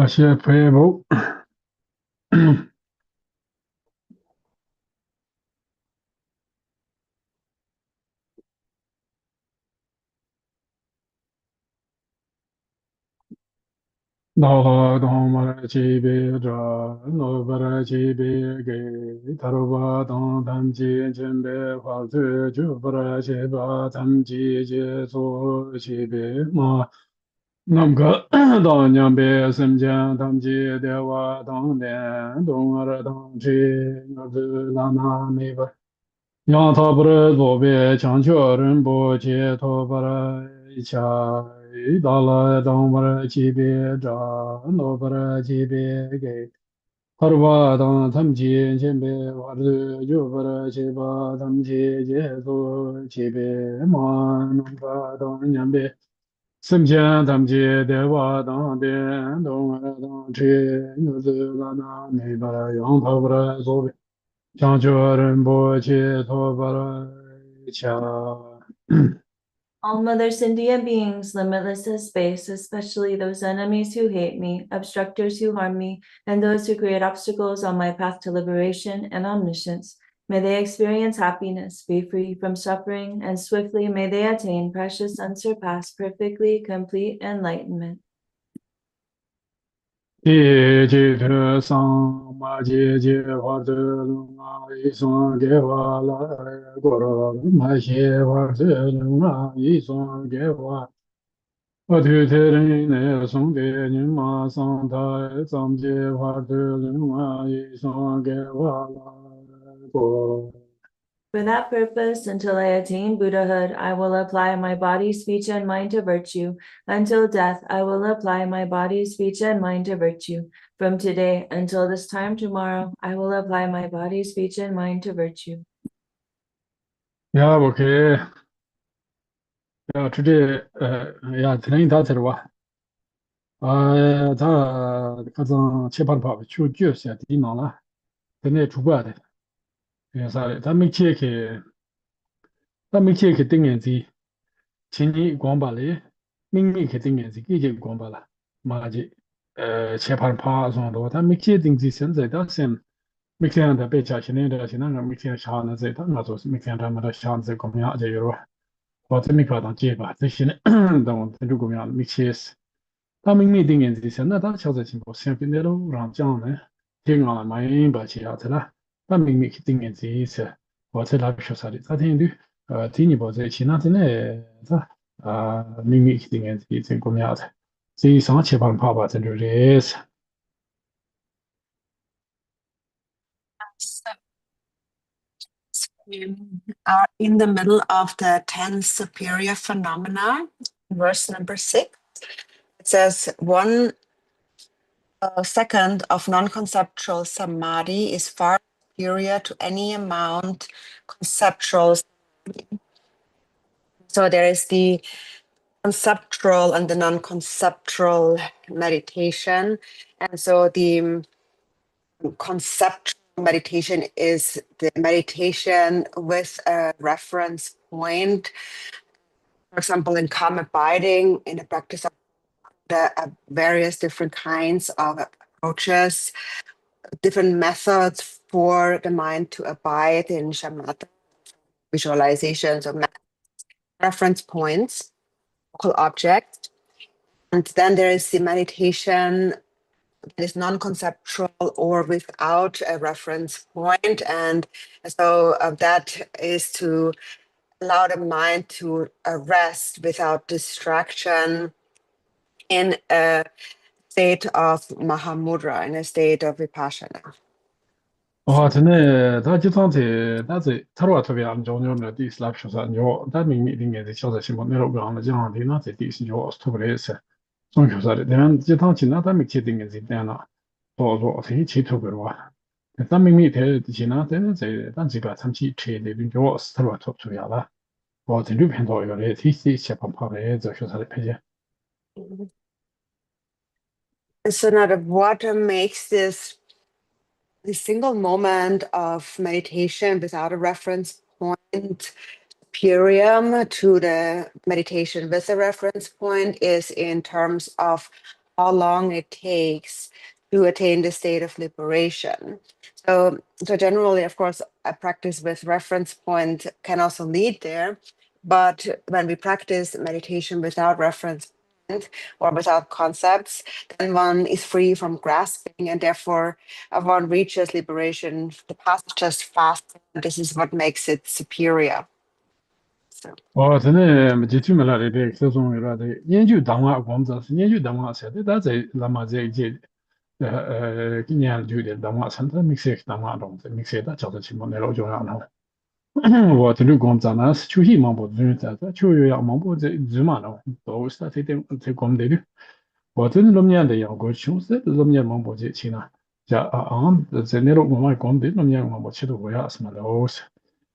谢佩服。Daha dhamma chibe ja no bara chibe ge taruba dang tam chi chenbe fa tu ju bara cheba tam chi je so chibe ma nam ga da nyam be sem jan tam chi dewa dang den dong ara dang chi na zu la na me ba yang ta bara zo be chang cho ren bo che to bara cha da la dang bara chibe ja no bara chibe ge har ba dang tham chi chen be war de ju bara che ba tham chi je so chibe ma nam ba dang nyam be sim chen tham chi de wa dang de dong dang chi nu zu la na me bara yang ta bara zo be chang cho ren bo che to bara cha. All Mother sentient beings, limitless as space, especially those enemies who hate me, obstructors who harm me, and those who create obstacles on my path to liberation and omniscience, may they experience happiness, be free from suffering, and swiftly may they attain precious, unsurpassed, perfectly complete enlightenment. 地基特桑玛吉吉华德鲁玛伊松给瓦拉果罗玛西华德鲁玛伊松给瓦我推特人内松给你玛桑塔桑吉华德鲁玛伊松给瓦拉果。For that purpose, until I attain Buddhahood, I will apply my body, speech, and mind to virtue. Until death, I will apply my body, speech, and mind to virtue. From today until this time tomorrow, I will apply my body, speech, and mind to virtue. Yeah, okay. Yeah, today, yeah, today that's it. 다 가장 제발 봐. 주주세 디나라. 근데 주가 돼. 그래서 다 미치게 등엔지 진이 광발이 민미게 등엔지 이게 광발라. 마지 제발 봐 정도 다 미치게 등지 현재 미치한테 배차시는 시는 미치는 샤는 제다 나도 미치한테 마다 샤는 거면 아주 여러 我这没搞当结巴，这些呢，等我这如果要没切死。他们没定眼子些，那他晓得情况，先跟那路让讲呢，听俺们把钱要出来，他们没去定眼子些，我在那个学校里，他听的，听你把这钱那真的，他没去定眼子，真公样子，所以上去帮爸爸真就是这是。So we are in the middle of the 10 superior phenomena, verse number 6. It says 1 second of non-conceptual samadhi is far superior to any amount conceptual. So there is the conceptual and the non-conceptual meditation. And so the conceptual meditation is the meditation with a reference point. For example, in calm abiding, in the practice of the various different kinds of approaches, different methods for the mind to abide in shamatha, visualizations of reference points, local objects. And then there is the meditation that is non-conceptual or without a reference point. And so that is to allow the mind to rest without distraction in a state of Mahamudra, in a state of Vipassana. 真的，他经常他说特别按照你们第四来说噻，他明明应该在晓得什么，那个讲的讲的那在第四鸟特别的是，总说噻的，但经常去那他没确定的是点了，做这去特别的话，他明明他去那真的但这个长期吃的那个是特别特别了，这里边头有的提些些方法的，这说噻的配件。So now what makes this the single moment of meditation without a reference point superior to the meditation with a reference point is in terms of how long it takes to attain the state of liberation. So generally, of course, a practice with reference point can also lead there. But when we practice meditation without reference point or without concepts, then one is free from grasping, and therefore one reaches liberation. The path is just faster. This is what makes it superior. So. 저는 지침을 데 세종이라데 연주 당화 공자스 연주 당화 세대 다제 라마제 이제 그냥 주데 당화 산다 믹스 당화 동세 믹스에다 저도 지금 내려 오죠나我这里讲咱们是出去嘛不准在这出去要嘛不这日嘛了都是在讲的我这里那么年的要过去是那么年嘛不这去呢在那种我们讲的那么年嘛不去的我要什么都是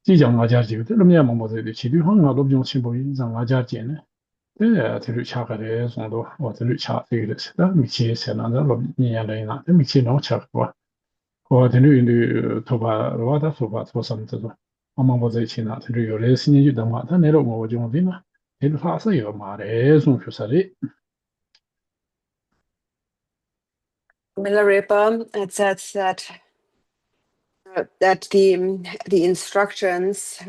即将我家就那么年嘛我这里去的话我都不用去不让我家见呢对这里查个的son都我这里查这个是的没去是那那老年来那没去那查过我这里的头发我的头发做什么这种 我在去那，他就有类似你就等嘛，他那了我就用的嘛，那个发是有嘛的，种出来的。Milarepa, it says that the instructions,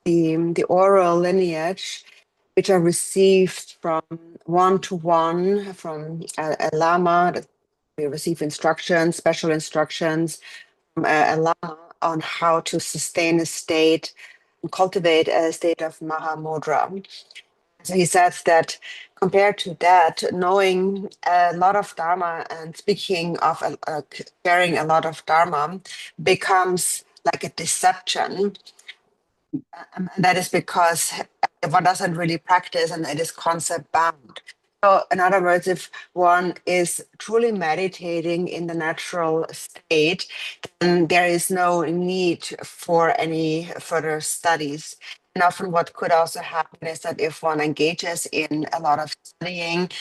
the oral lineage, which are received from one-to-one from a lama, that we receive instructions, special instructions from a lama on how to sustain a state and cultivate a state of Mahamudra. So he says that compared to that, knowing a lot of Dharma and speaking of carrying a lot of Dharma becomes like a deception. And that is because one doesn't really practice and it is concept bound. So, in other words, if one is truly meditating in the natural state, then there is no need for any further studies. And often, what could also happen is that if one engages in a lot of studying,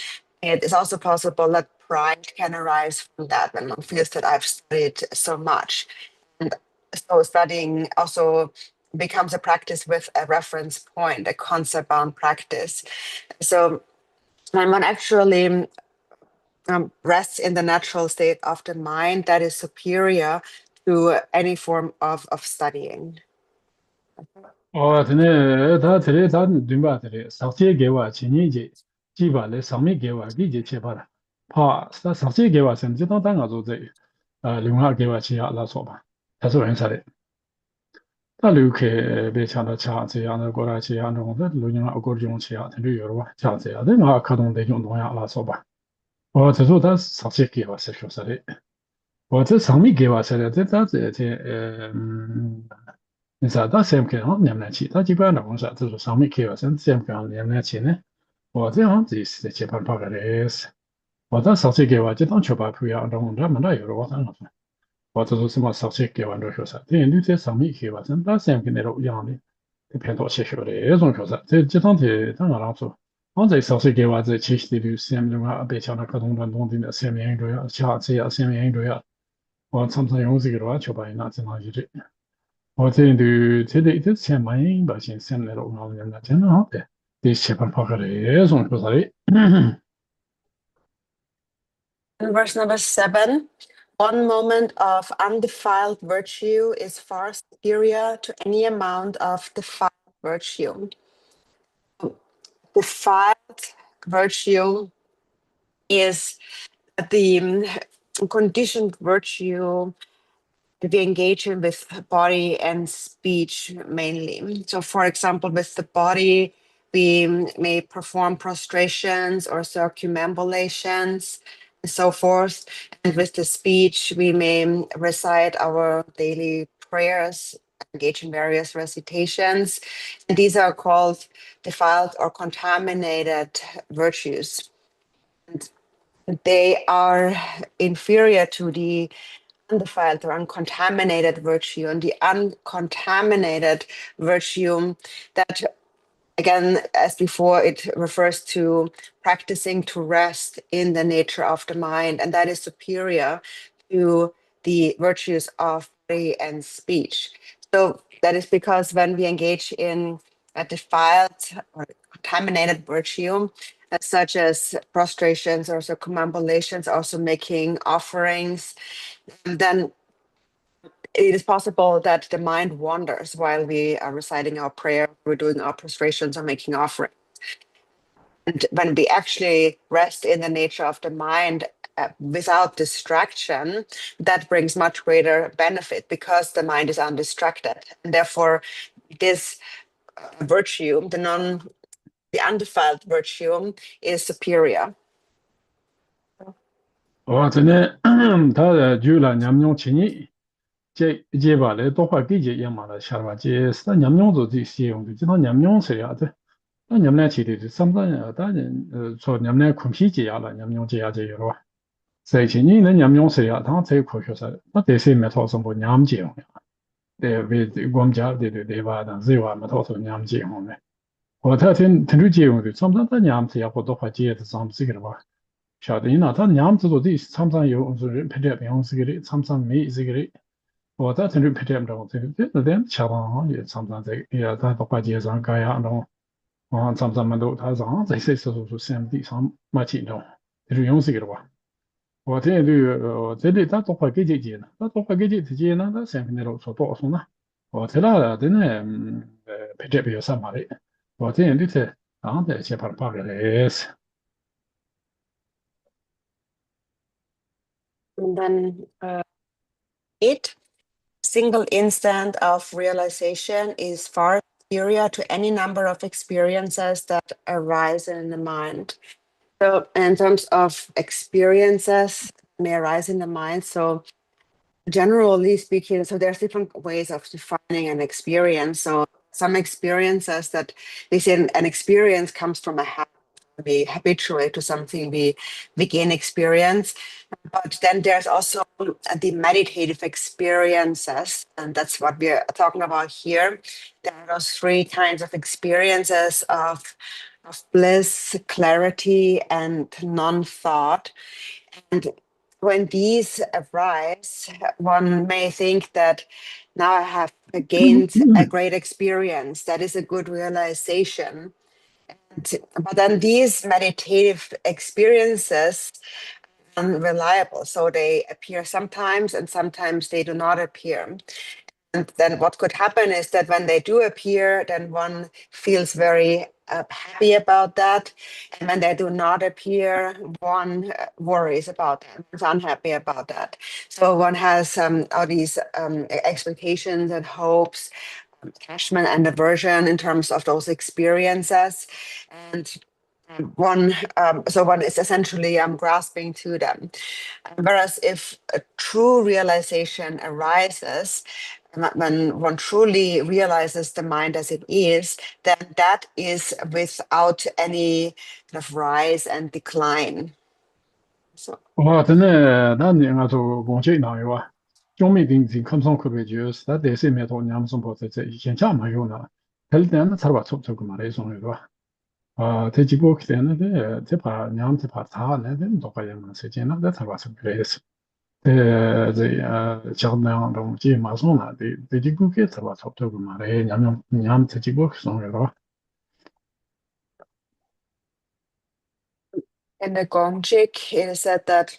it is also possible that pride can arise from that when one feels that I've studied so much. And so, studying also becomes a practice with a reference point, a concept bound practice. So, when one actually rests in the natural state of the mind, that is superior to any form of studying. 这里他这里他对吧？这里上次给我前年节，几把来上面给我理解切把了，怕他上次给我甚至当我做这，另外给我去要那说吧，他说很啥的。 他留开别抢到抢这样的过来这样的，我录音啊，过用这样，他就有了吧，抢这样的，我可能得用东样来说吧。我这时候他上去给我是说啥的，我这上面给我说的，你说他先看好两年期，他基本上讲啥，就是上面给我先看两年期呢，我这样子是基本跑个的是，我这上去给我就当确保不要，然后他们那有了我当时。 我这是什么上次给完的学生，对，你在上面给完，真把先跟那个一样的，这偏多些学的那种学生，这趟的当然了说，我在上次给完在其实的先的话，别像那各种传统的先面这样，下这样先面这样，我常常用这个的话，就把那正常一点。我这先买把先那个我们那真的好的，这些办法个的那种学生的。Verse number 7. One moment of undefiled virtue is far superior to any amount of defiled virtue. Defiled virtue is the conditioned virtue that we engage in with body and speech mainly. So, for example, with the body, we may perform prostrations or circumambulations and so forth. And with the speech, we may recite our daily prayers, engage in various recitations. And these are called defiled or contaminated virtues. And they are inferior to the undefiled or uncontaminated virtue. And the uncontaminated virtue, that again, as before, it refers to practicing to rest in the nature of the mind, and that is superior to the virtues of body and speech. So that is because when we engage in a defiled or contaminated virtue, such as prostrations or circumambulations, also making offerings, then it is possible that the mind wanders while we are reciting our prayer, we're doing our prostrations or making offerings. And when we actually rest in the nature of the mind without distraction, that brings much greater benefit because the mind is undistracted. And therefore, this virtue, the undefiled virtue, is superior. 다 주라 냠뇽 치니 제 발에 똑바 기제 야마라 샤바 제 스타 냠뇽도 지시용도 지도 냠뇽스야데 냠내 치데 삼단 다는 저 냠내 쿰시지야라 냠뇽지야제 여러 세치니는 냠뇽스야 당제 코쇼사 나 대세 메토서 뭐 냠지용 네 고음자 데바다 제와 메토서 냠지용我他听住借用的，常常他娘子也不多花借的，咱们这个吧。晓得呢，他娘子做的常常有就是拍照片这个的，常常没这个的。我他听住拍照片这点恰当也常常在也他多花借上干呀，然后常常们都他上在说三地上没钱着，就是用这个的吧。我听这里他多花给借呢，他多花给借呢，他三分的说多少呢？我听了真的拍照片上嘛的。我这样的是，然后再去把个来是。And then 8, single instant of realization is far superior to any number of experiences that arise in the mind. So in terms of experiences may arise in the mind, so generally speaking, so there's different ways of defining an experience. So some experiences that they say an experience comes from a habit, we habituate to something, we gain experience. But then there's also the meditative experiences, and that's what we're talking about here. There are those 3 kinds of experiences of bliss, clarity, and non-thought. And when these arise, one may think that now I have gained a great experience. That is a good realization. But then these meditative experiences are unreliable. So they appear sometimes and sometimes they do not appear. And then what could happen is that when they do appear, then one feels very happy about that. And when they do not appear, one worries about that, is unhappy about that. So one has all these expectations and hopes, attachment and aversion in terms of those experiences. And one is essentially grasping to them. Whereas if a true realization arises, when one truly realizes the mind as it is, then that is without any kind of rise and decline. So 真的，那你做工作哪有啊？中美定看上可别就是，他得是没多年生活在以前家没有呢，他那才把做个嘛来送的吧？他结果去呢，这把娘这把他呢，这多把人时间呢，这才把做来是。讲那样东西马上了，这结果给才把做个嘛来，娘这结果送的吧？ in the Gonjik, it is said that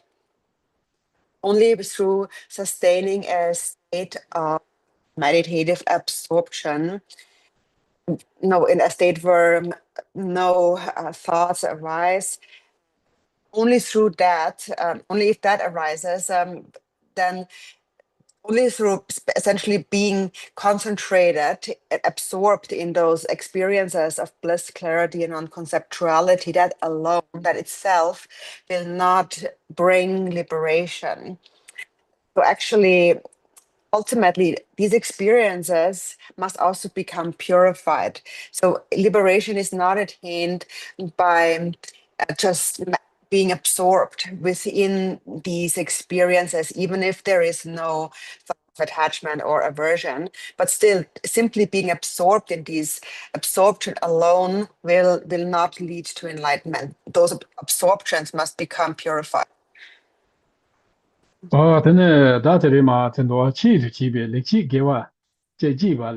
only through sustaining a state of meditative absorption, in a state where no thoughts arise, only through that, only if that arises, then only through essentially being concentrated, absorbed in those experiences of bliss, clarity, and non-conceptuality, that alone, that itself will not bring liberation. So actually, ultimately, these experiences must also become purified. So liberation is not attained by just being absorbed within these experiences, even if there is no thought of attachment or aversion, but still simply being absorbed in these absorption alone will not lead to enlightenment. Those absorptions must become purified. 等等，到这里嘛，很多汽车级别，历史给我这几百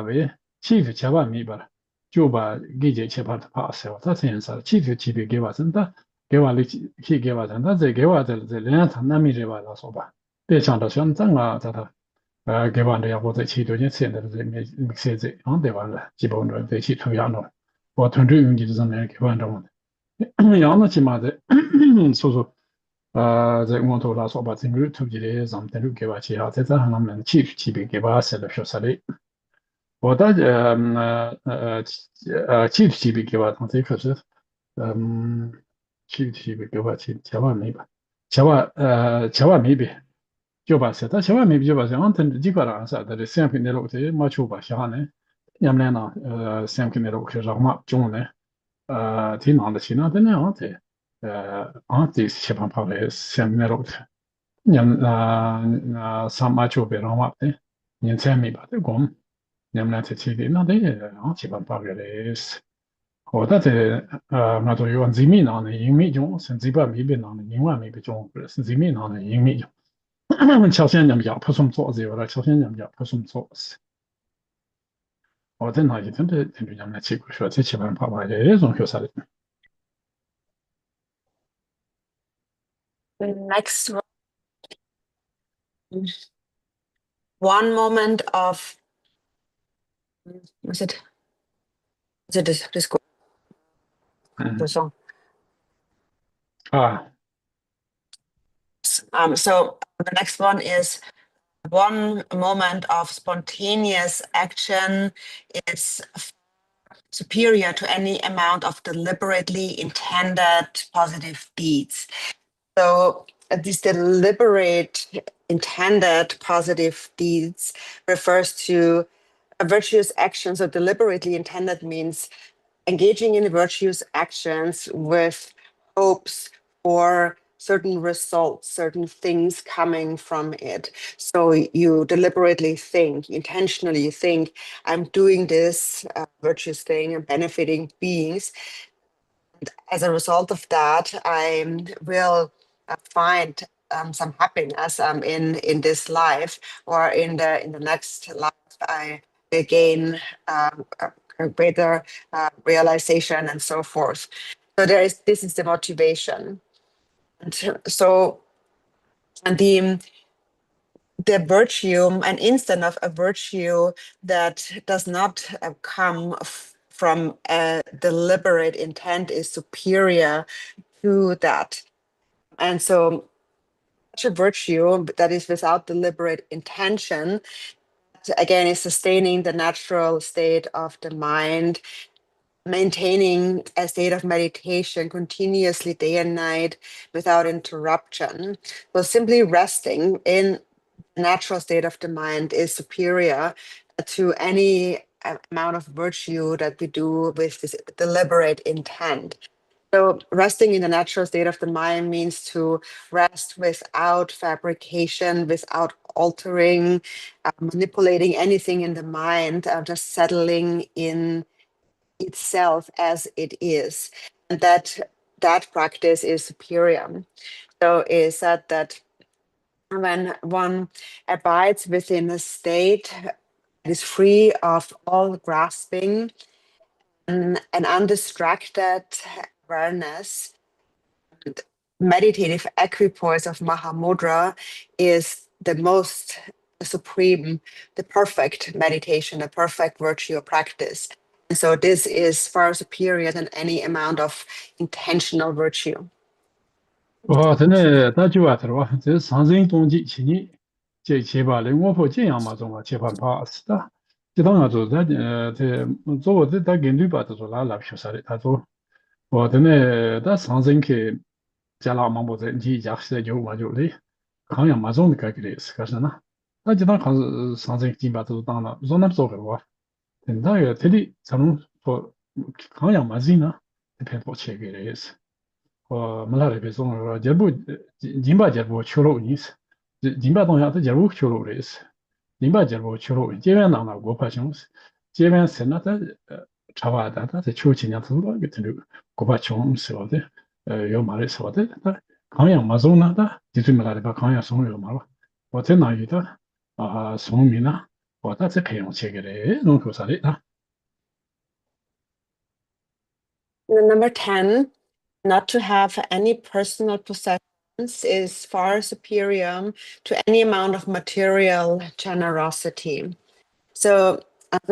为汽车7万米吧了。juba gije chepa ta pa se ta sen sa chi tu chi bi ge wa san ta ge wa li chi ge wa san ta ze ge wa de len ta na mi re ba la so ba de chang da xian zang a ta ta ge wa de ya bo ze chi tu jian xian de ze mi se ze ang de wa le ji bo de chi tu ya no wo tun zhi yong ji de zhen ne ge wa de 然后呢，起码在说说，在我头来说吧，整个突击的咱们登录给吧，其他在这上面去给吧，写了学啥的，我的去给吧，当这可是，去给吧，千万没吧，千万没别，就把写，但千万没别就把这样等几个人啥的，这相片的路的没出吧，下呢，要么呢，相片的路去让嘛中呢。挺难的，其他的呢，这西方跑来下面路的，上马就别让我的，年前没把这工，们俩在去的那的，西方跑来的是，我的这那都有人民那的英美中，甚至把没别那的英文没别中，是人民那的英美中，朝鲜人家不什么做这个了，朝鲜人家不什么做事。我在那一天的天主教那去过说，这西方跑来的这种学啥的。The next one moment of was it this the song? So the next one is one moment of spontaneous action is superior to any amount of deliberately intended positive deeds. So these deliberate intended positive deeds refers to a virtuous action. So deliberately intended means engaging in virtuous actions with hopes for certain results, certain things coming from it. So you deliberately think, intentionally think, I'm doing this virtuous thing and benefiting beings. And as a result of that, I will find some happiness in this life, or in the next life I will gain a greater realization and so forth. So this is the motivation. And so and the virtue, an instant of a virtue that does not come from a deliberate intent is superior to that. And so such a virtue that is without deliberate intention, again, is sustaining the natural state of the mind, maintaining a state of meditation continuously day and night without interruption. So simply resting in the natural state of the mind is superior to any amount of virtue that we do with this deliberate intent. So resting in the natural state of the mind means to rest without fabrication, without altering, manipulating anything in the mind, just settling in itself as it is. And that practice is superior. So is that when one abides within a state that is free of all grasping, and an undistracted awareness, meditative equipoise of Mahamudra is the most supreme, the perfect meditation, the perfect virtue practice. And so this is far superior than any amount of intentional virtue. 真的大句话头哇，这上升动机去年这七八的我婆这样嘛，中啊七八八是的，这当然做在这做我这在跟对吧，都做拉学啥的，他做我真的在上升去加拉嘛，我这你家是就嘛就嘞，好像嘛中的改个的是可是呢，那就当看是上升基本都当了，做那做个哇，等到有这里咱们说好像嘛人呢，这偏多切个的也是。没来别说，这不金巴这不去了意思，金巴东西这不去了意思，金巴这不去了，这边那我怕穷是，这边是那在茶话的，他在秋千年头了，个头我怕穷是了的，有马来是了的，他康阳马送那的，就准备来把康阳送有马了，我在那里的送米呢，我在这培养这个的，弄口啥的啊。Number 10, not to have any personal possessions is far superior to any amount of material generosity. So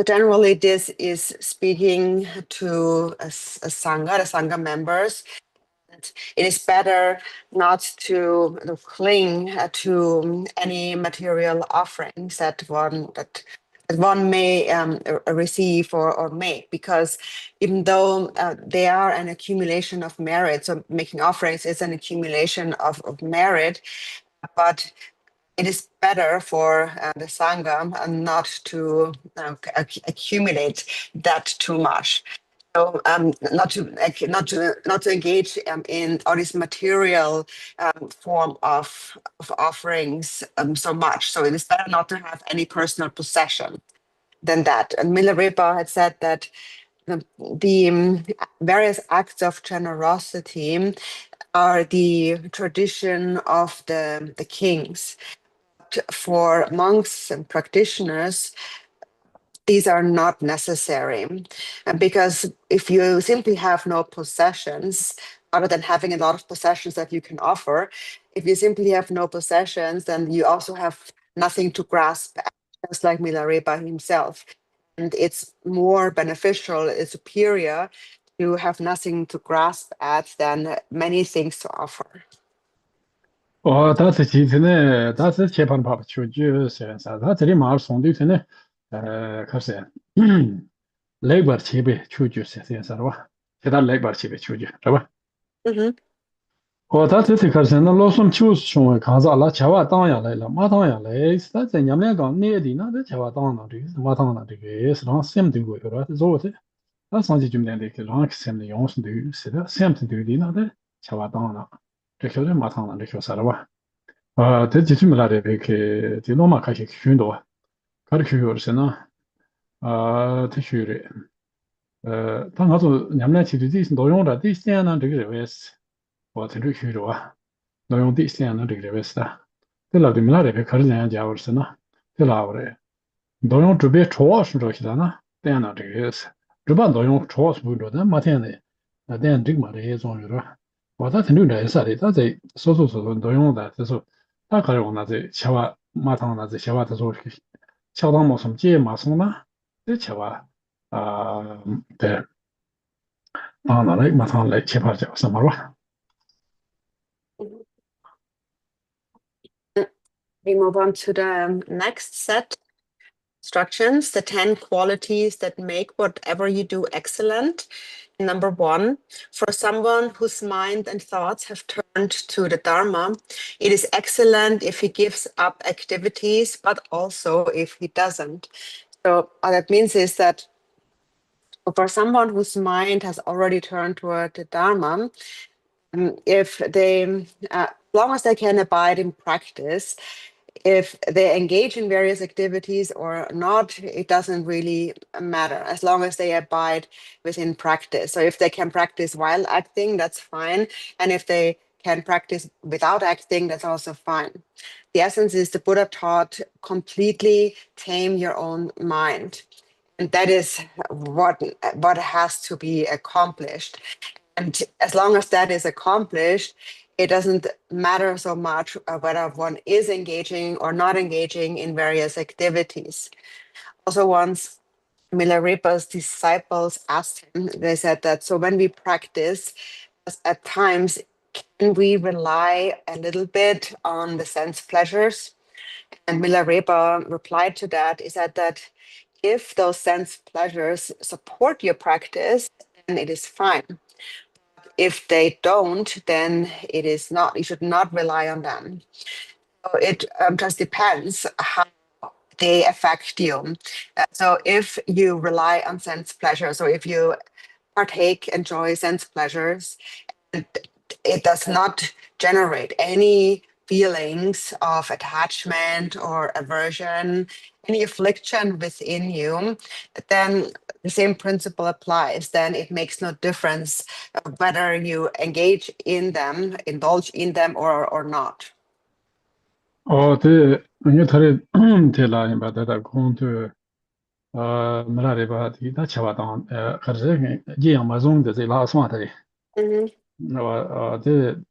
generally, this is speaking to a Sangha, the Sangha members. It is better not to cling to any material offerings that one may receive or make, because even though they are an accumulation of merit, so making offerings is an accumulation of merit, but it is better for the Sangha not to accumulate that too much. So not to engage in all this material form of offerings so much. So it is better not to have any personal possession than that. And Milarepa had said that the various acts of generosity are the tradition of the kings. For monks and practitioners, these are not necessary, because if you simply have no possessions, other than having a lot of possessions that you can offer, if you simply have no possessions, then you also have nothing to grasp, just like Milarepa himself. And it's more beneficial, it's superior to have nothing to grasp at than many things to offer. 다스 지진에 다스 체판 밥 추주세요. 다들이 마을 송디스네 글쎄 레이버 집에 추주세요. 서로 제가 레이버 집에 추주. 그봐. Mhm. 다스 글쎄는 로섬 추스 좀 가자라 차와 당야래라. 마당야래. 다스 냠래가 네디나 차와 당나 되게 마당나 되게 서로 셈되고 그러. 저거데. 다 상지 좀 된데 그 랑스셈의 용선도 있어요. 셈도 되디나데 차와 당나. 그래서 마당나 되게 서로 대체 좀 말해 그 디노마 카시 균도 가르치고서나 대슈리 당가서 냠나 치듯이 노용다 디스야나 되게 왜스 뭐 되게 슈로와 노용 디스야나 되게 왜스다 들라도 말해 그 가르냐 자버스나 들라오래 노용 주베 초와스 저기다나 대나 되게 왜스 주바 노용 초와스 부르다 마테네 대한 되게 말해 좀으로 와다 되는 사례 다제 소소소 노용다 그래서大概我那在吃完马汤那在吃完的时候，恰当毛什么节马送呢？在吃完对，当然了，马汤来切拍叫什么吧？ We move on to the next set. Instructions, the 10 qualities that make whatever you do excellent. Number 1, for someone whose mind and thoughts have turned to the Dharma, it is excellent if he gives up activities, but also if he doesn't. So what that means is that for someone whose mind has already turned toward the Dharma, if they, as long as they can abide in practice, if they engage in various activities or not, it doesn't really matter, as long as they abide within practice. So if they can practice while acting, that's fine. And if they can practice without acting, that's also fine. The essence is the Buddha taught completely tame your own mind. And that is what has to be accomplished. And as long as that is accomplished, it doesn't matter so much whether one is engaging or not engaging in various activities. Also, once Milarepa's disciples asked him, they said that, so when we practice, at times, can we rely a little bit on the sense pleasures? And Milarepa replied to that, he said that if those sense pleasures support your practice, then it is fine. If they don't, then it is not, you should not rely on them. So it just depends how they affect you. So if you rely on sense pleasure, so if you enjoy sense pleasures, and it does not generate any feelings of attachment or aversion, any affliction within you, then the same principle applies. Then it makes no difference whether you engage in them, indulge in them or not. 네, 아니 다른 대라인 바다다 공도 Milareba, the Chavatan, Jiang Mazung, the last one. Mhm. The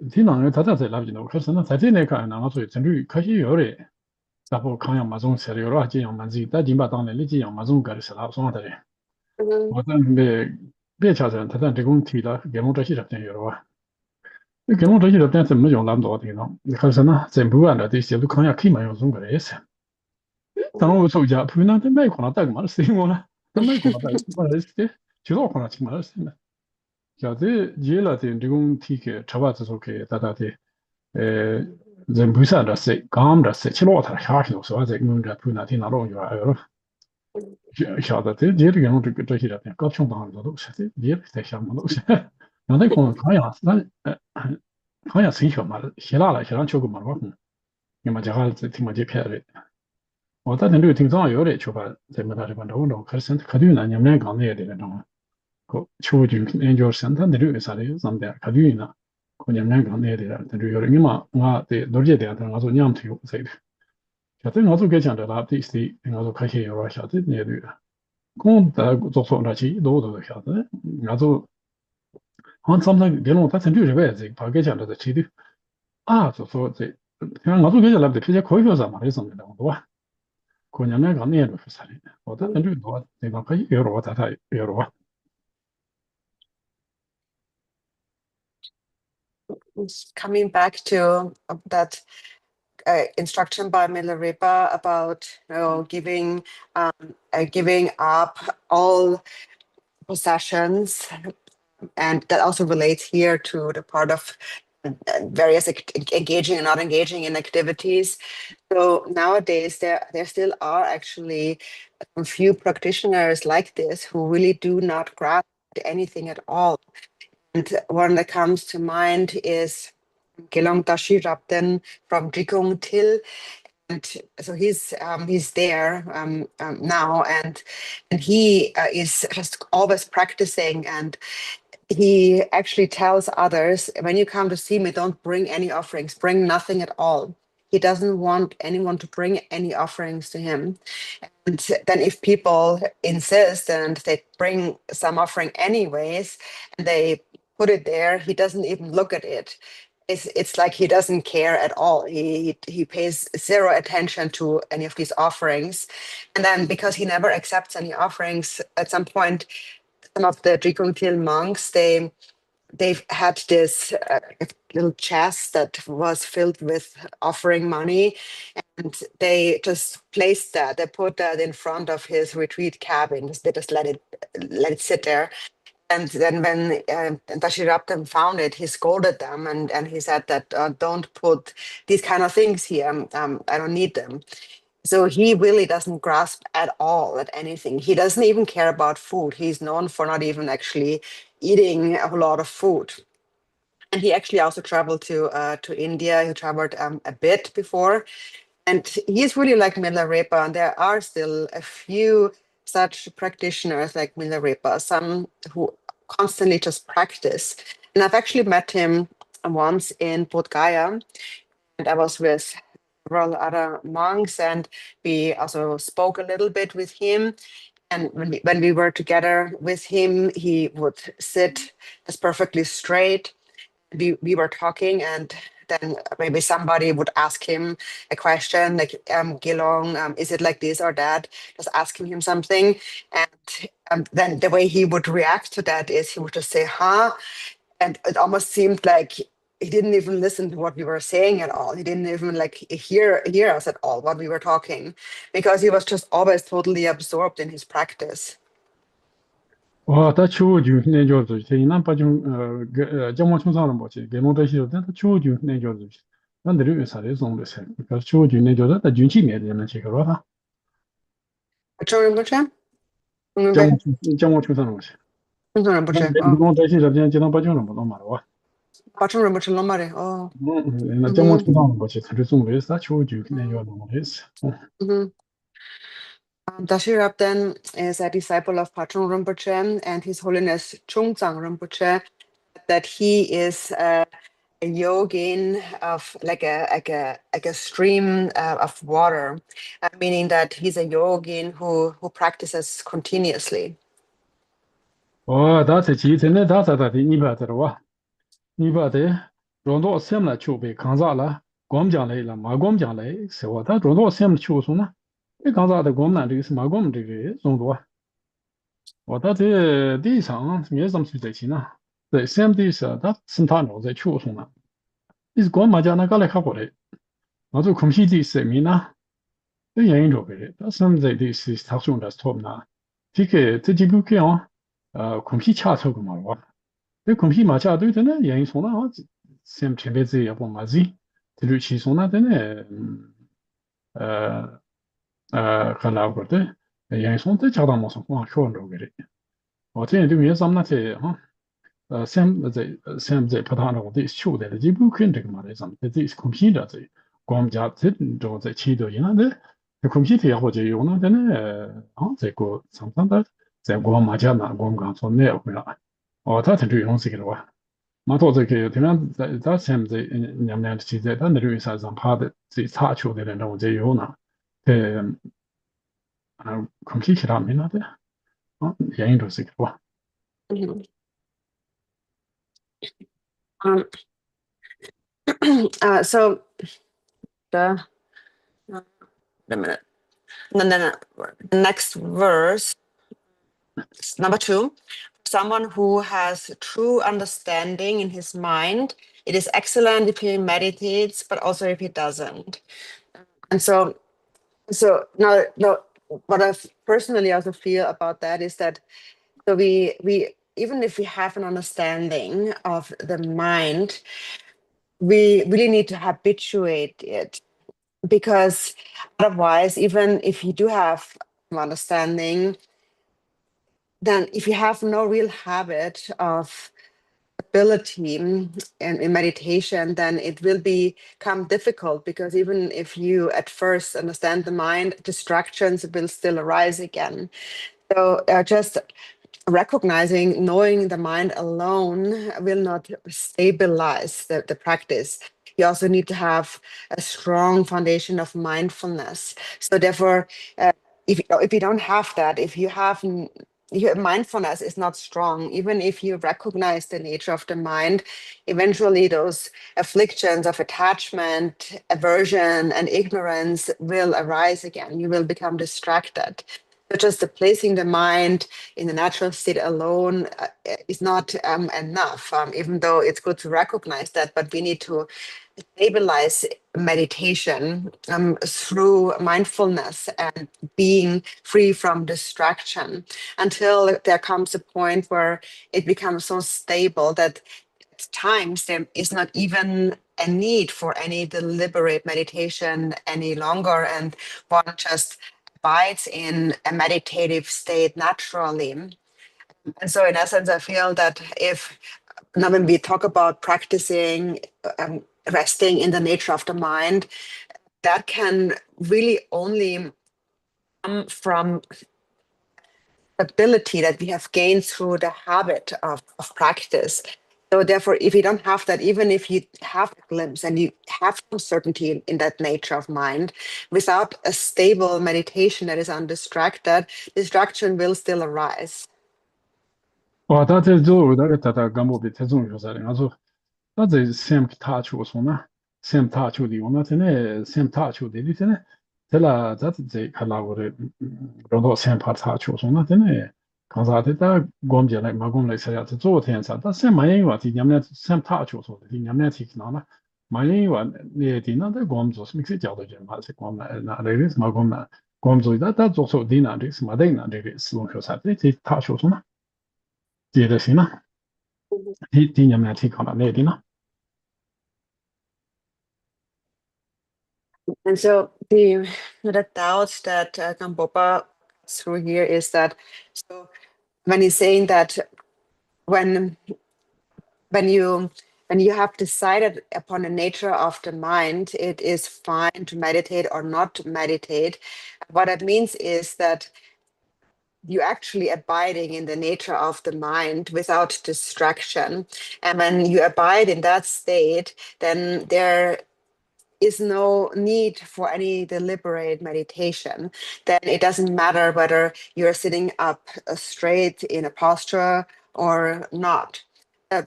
Tinang Tata Lavino, Kasana, Tatineka, and also Tendu Kashi Sapo Kaya Mazung Seriora, Jiang Manzi, that Jimbatan, Lijiang Mazung Garisala, Sonatari. Mhm. What then be Chazan, Tatan, the Guntila, Gemotashi of Tenura. The Gemotashi of Tantum Majon Lando, the Kasana, Zembu and this Yukaya Kima Zungares. Tano Soja, Puna, the Makona Dagmar, Simona, the Makona Dagmar, Chilokona Chimaras. 자, 제일 지금 티게 잡아서 다다데 에 전부사라세 감라세 치료하다 하기로서 아직 문제 분야티 나로 요아요. 샤다데 제일 그냥 그 저기라데 깝충당한다도 사실 제일 대상만도 나도 그 가야 난 가야 생겨 말 히라라 히란 쪽고 말고 뭐 제가 팀마 제페르 어떤 데 등상 요래 줘봐 제가 반다고 그래서 가디는 아니면 강내야 되는 그 초중 엔조 센터들이 사례 잠대 가디나 그냥 강내야 되는 요령이마 나데 노제 대한 가서 냠투 세이 저도 나도 괜찮다 라티스티 나도 가게 여러 샤드 내도 공다 조소라지 노도 샤드 나도 한 삼상 되는 거 같은 줄 배지 바게 잔다 지디 조소 제 그냥 나도 괜찮다 그게 거의 가서 말했었는데 뭐 그냥 강내야 사례 어떤 줄 내가 가게 여러 다다 여러 Coming back to that instruction by Milarepa about giving up all possessions, and that also relates here to the part of various engaging and not engaging in activities. So nowadays there still are actually a few practitioners like this who really do not grasp anything at all. And one that comes to mind is Gelong Dashi Rabden from Drikung Til. And so he's there now, and he is just always practicing, and he actually tells others, when you come to see me, don't bring any offerings, bring nothing at all. He doesn't want anyone to bring any offerings to him. And then if people insist and they bring some offering anyways, and they put it there, he doesn't even look at it. It's like he doesn't care at all. He pays zero attention to any of these offerings. And then because he never accepts any offerings, at some point, some of the Drikung Til monks, they've had this little chest that was filled with offering money, and they just placed that. They put that in front of his retreat cabin. They just let it sit there. And then when Tashi Rabten found it, he scolded them, and he said that don't put these kind of things here. I don't need them. So he really doesn't grasp at all at anything. He doesn't even care about food. He's known for not even actually eating a whole lot of food. And he actually also traveled to India. He traveled a bit before, and he's really like Milarepa. And there are still a few such practitioners like Milarepa, some who constantly just practice. And I've actually met him once in Bodh Gaya, and I was with several other monks, and we also spoke a little bit with him. And when we were together with him, he would sit as perfectly straight. We were talking, and then maybe somebody would ask him a question like, Gelong, is it like this or that? Just asking him something. And then the way he would react to that is he would just say, huh? And it almost seemed like he didn't even listen to what we were saying at all. He didn't even like hear us at all, what we were talking, because he was just always totally absorbed in his practice. 다 추우주 내줘도 제난 빠중 정모 총사는 뭐지 개모도 시도 추우주 내줘도 난들이 사례 좀です그러니까 추우주 내줘도 다 준치 매되는 식으로 Rinpoche? 정모 총사는 뭐지 Rinpoche. 개모도 시도 그냥 지난 빠중은 뭐 말아 Pachon Rinpoche Lomare. Oh. 나 정모 총사는 뭐지 사례 좀です추우주 내줘도 뭐ですDashi Rabden is a disciple of Pachon Rinpoche, and His Holiness Chungzang Rinpoche, that he is a yogin of like a stream of water, meaning that he's a yogin who practices continuously. 大在其实呢，大的你把的哇，你把的装到什么就被扛啥了，光讲来了，马光讲来是吧？他装到什么就说呢？这扛啥的光呢？这个是马光这个装多，我他在地上没什么去在起呢，在什么地上他生他脑在就说呢？你是光马家那个来看过来，我做空气地生命呢，这原因着别的，他生在地是他说的 stop 呢，这几个看啊，空气掐错个嘛哇。这空气马家对的呢，原因说呢，啊，sem前子也不嘛子，这里其说呢的呢，看到过的，原因说的家长嘛说光学着个的，我这这原上那些哈，sem 在不谈的我的修的这部分这个嘛的上，这是空气的这，光家这种在起的样的，这空气的或者用呢的呢，啊，这个上的在光马家那光刚说那回来，哦，他挺注重这个的哇。马头这个，平常在现在娘娘的现在，但那留啥上爬的这差球的人，我这有呢，空气其他没那的，啊，原因就是这个哇。Mhm. So the wait a minute. No. The next verse, number 2. Someone who has true understanding in his mind, it is excellent if he meditates, but also if he doesn't. And so now what I personally also feel about that is that so we even if we have an understanding of the mind, we really need to habituate it, because otherwise, even if you do have some understanding, then if you have no real habit of ability in meditation, then it will become difficult, because even if you at first understand the mind, distractions will still arise again. So just recognizing, knowing the mind alone will not stabilize the practice. You also need to have a strong foundation of mindfulness. So therefore, if you don't have that, if you have your mindfulness is not strong, even if you recognize the nature of the mind, eventually those afflictions of attachment, aversion, and ignorance will arise again. You will become distracted. So just placing the mind in the natural state alone is not enough, even though it's good to recognize that, but we need to stabilize meditation through mindfulness and being free from distraction, until there comes a point where it becomes so stable that at times there is not even a need for any deliberate meditation any longer, and one just abides in a meditative state naturally. And so in essence, I feel that if now when we talk about practicing resting in the nature of the mind, that can really only come from ability that we have gained through the habit of practice. So therefore, if you don't have that, even if you have a glimpse and you have some certainty in that nature of mind, without a stable meditation that is undistracted, distraction will still arise. 哇，他这就那个他干部比他重要啥的，我说，那这 sem 他球说呢，sem 他球的，我那真的 sem 他球的，你真的，这啦，这看到我的，找到 sem 他球说那真的，看啥的，他光进来，马光来说呀，这昨天啥，他 sem 没人话，你们 sem 他球说的，你们听哪了？没人话，你听那在光做什么事叫的人嘛？是光那这个是马光那光做，他做手的那这是马的那这个使用学啥的，这他球说呢？接着行了，听你们听看了那的呢？ And so the doubt that Gambopa through here is that, so when he's saying that when you have decided upon the nature of the mind, it is fine to meditate or not to meditate. What that means is that you're actually abiding in the nature of the mind without distraction. And when you abide in that state, then there is no need for any deliberate meditation. Then it doesn't matter whether you're sitting up straight in a posture or not.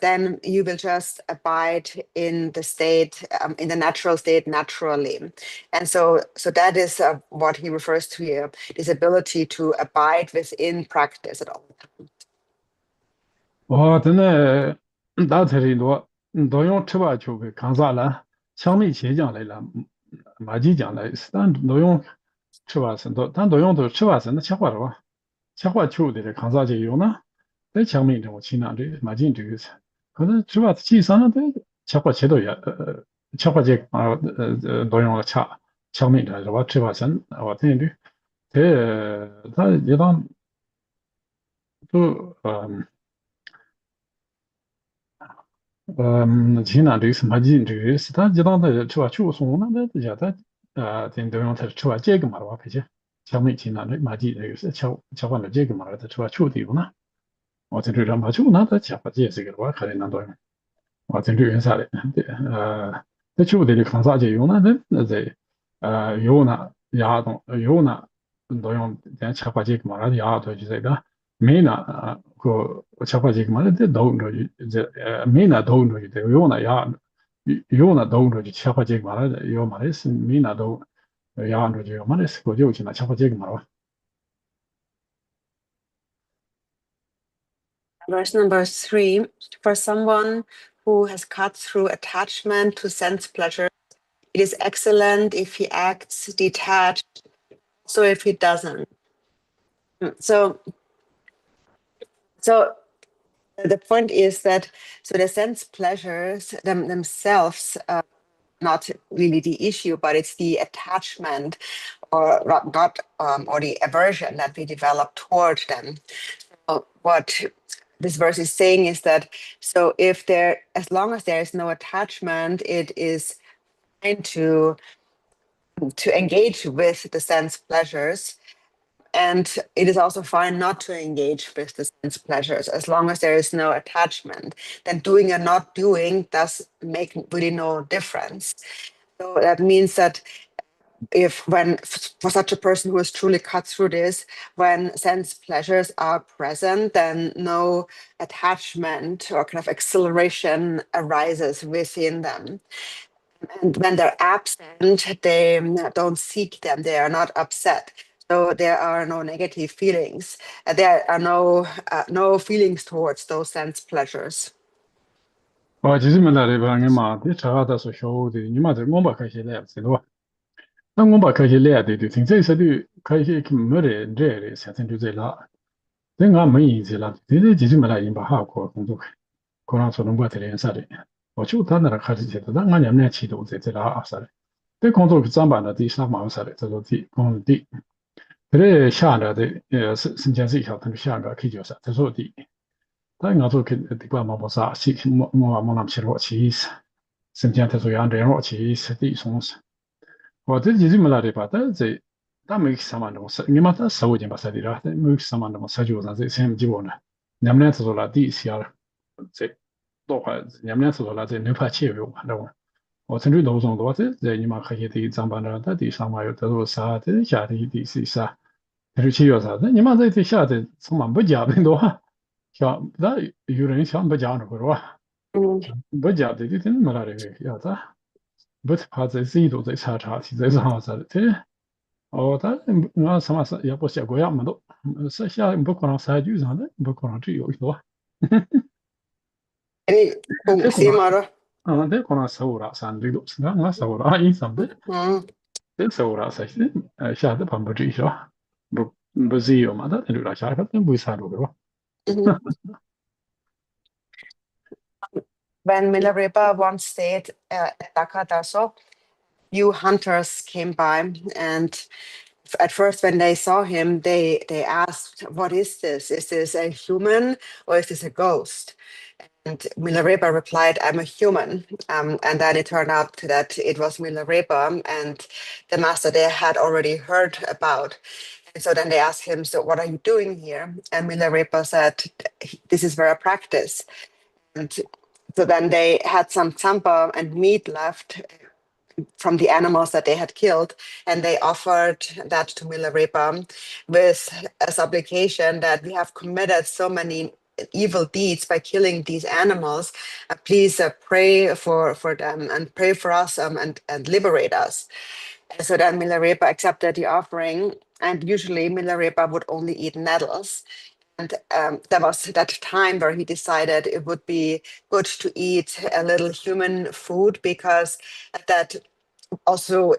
Then you will just abide in the state, in the natural state naturally. And so that is what he refers to here, this ability to abide within practice at all times. 我真的大体里多用吃吧就给扛啥了，强力气讲来了，马鸡讲来是，但多用吃吧是多，但多用都吃吧是那切花了吧，切花球的扛啥就用呢？在强力这种情况这马进这个是，可是吃吧其实呢，在切花切到也切花这多用了强力的是吧？吃吧是我听的，他一当都其那这个什么进这个是他知道的吃吧就送那那家他等都用他吃吧这个嘛的话，而且小米其那这马进这个是切换的这个嘛的吃吧就的有呢，我这这嘛就那他切吧这个的话可能那多用，我这这人啥的，这就的看啥就用那这有那牙东有那都用咱切吧这个嘛的牙都就这个。没呢，个切花这个嘛，这都着就没呢都着就有呢呀，有呢都着就切花这个嘛，有嘛的是没呢都呀着就有嘛的是个就去那切花这个嘛吧。Verse number 3, for someone who has cut through attachment to sense pleasure, it is excellent if he acts detached, so if he doesn't. So the point is that the sense pleasures themselves are not really the issue, but it's the attachment or not or the aversion that we develop toward them. So what this verse is saying is that as long as there is no attachment, it is fine to engage with the sense pleasures. And it is also fine not to engage with the sense pleasures as long as there is no attachment. Then doing and not doing does make really no difference. So that means that for such a person who has truly cut through this, when sense pleasures are present, then no attachment or kind of acceleration arises within them. And when they're absent, they don't seek them, they are not upset. So there are no negative feelings. There are no feelings towards those sense pleasures. 我其实没来的吧，俺妈的查的是小的，你妈这我把开始来是吧？那我把开始来的，听这些的开始没得这的，现在就在那，这俺没意思了，这其实没来，人把哈过工作，可能说能过这点啥的，我就他那开始觉得，那俺娘们起都在那啥的，这工作上班的第三忙啥的，这个地工地。这下着的是前是一条，他就下个可以叫啥？这说的，但我做去地方嘛不啥，是我那去罗去是，先前他说让这罗去是的松是，我这就是没来的吧？但没什么那么事，你嘛他手已经把事的了，没什么那么事就上这先基本呢，你们俩知道了第一下了，这多块，你们俩知道了这没法切入嘛，对吧？我曾经都说过，这你嘛可以第上班的，在地上嘛有得多啥，这下第是啥？这七月啥？你妈这下这从嘛不加的多，像那有人想不加那个是吧？不加的真没那个样子，不是怕这谁都在查题在上啥的，这哦，他我什么事也不写过样么都，是下不可能三句上的，不可能只有一多。这可能。det kunne saura sandri do nga saura in sambe det saura sa sha de pambu ji sho bu zi yo ma da de la sha ka de bu sa do ro. When Milarepa once stayed at Takadaso, few hunters came by, and at first when they saw him, they asked, "What is this? Is this a human or is this a ghost?" And Milarepa replied, "I'm a human." And then it turned out that it was Milarepa and the master they had already heard about. And so then they asked him, so what are you doing here? And Milarepa said, this is where I practice. And so then they had some tsampa and meat left from the animals that they had killed, and they offered that to Milarepa with a supplication that we have committed so many evil deeds by killing these animals. Please pray for them and pray for us and liberate us. And so then Milarepa accepted the offering, and usually Milarepa would only eat nettles. And there was that time where he decided it would be good to eat a little human food, because that also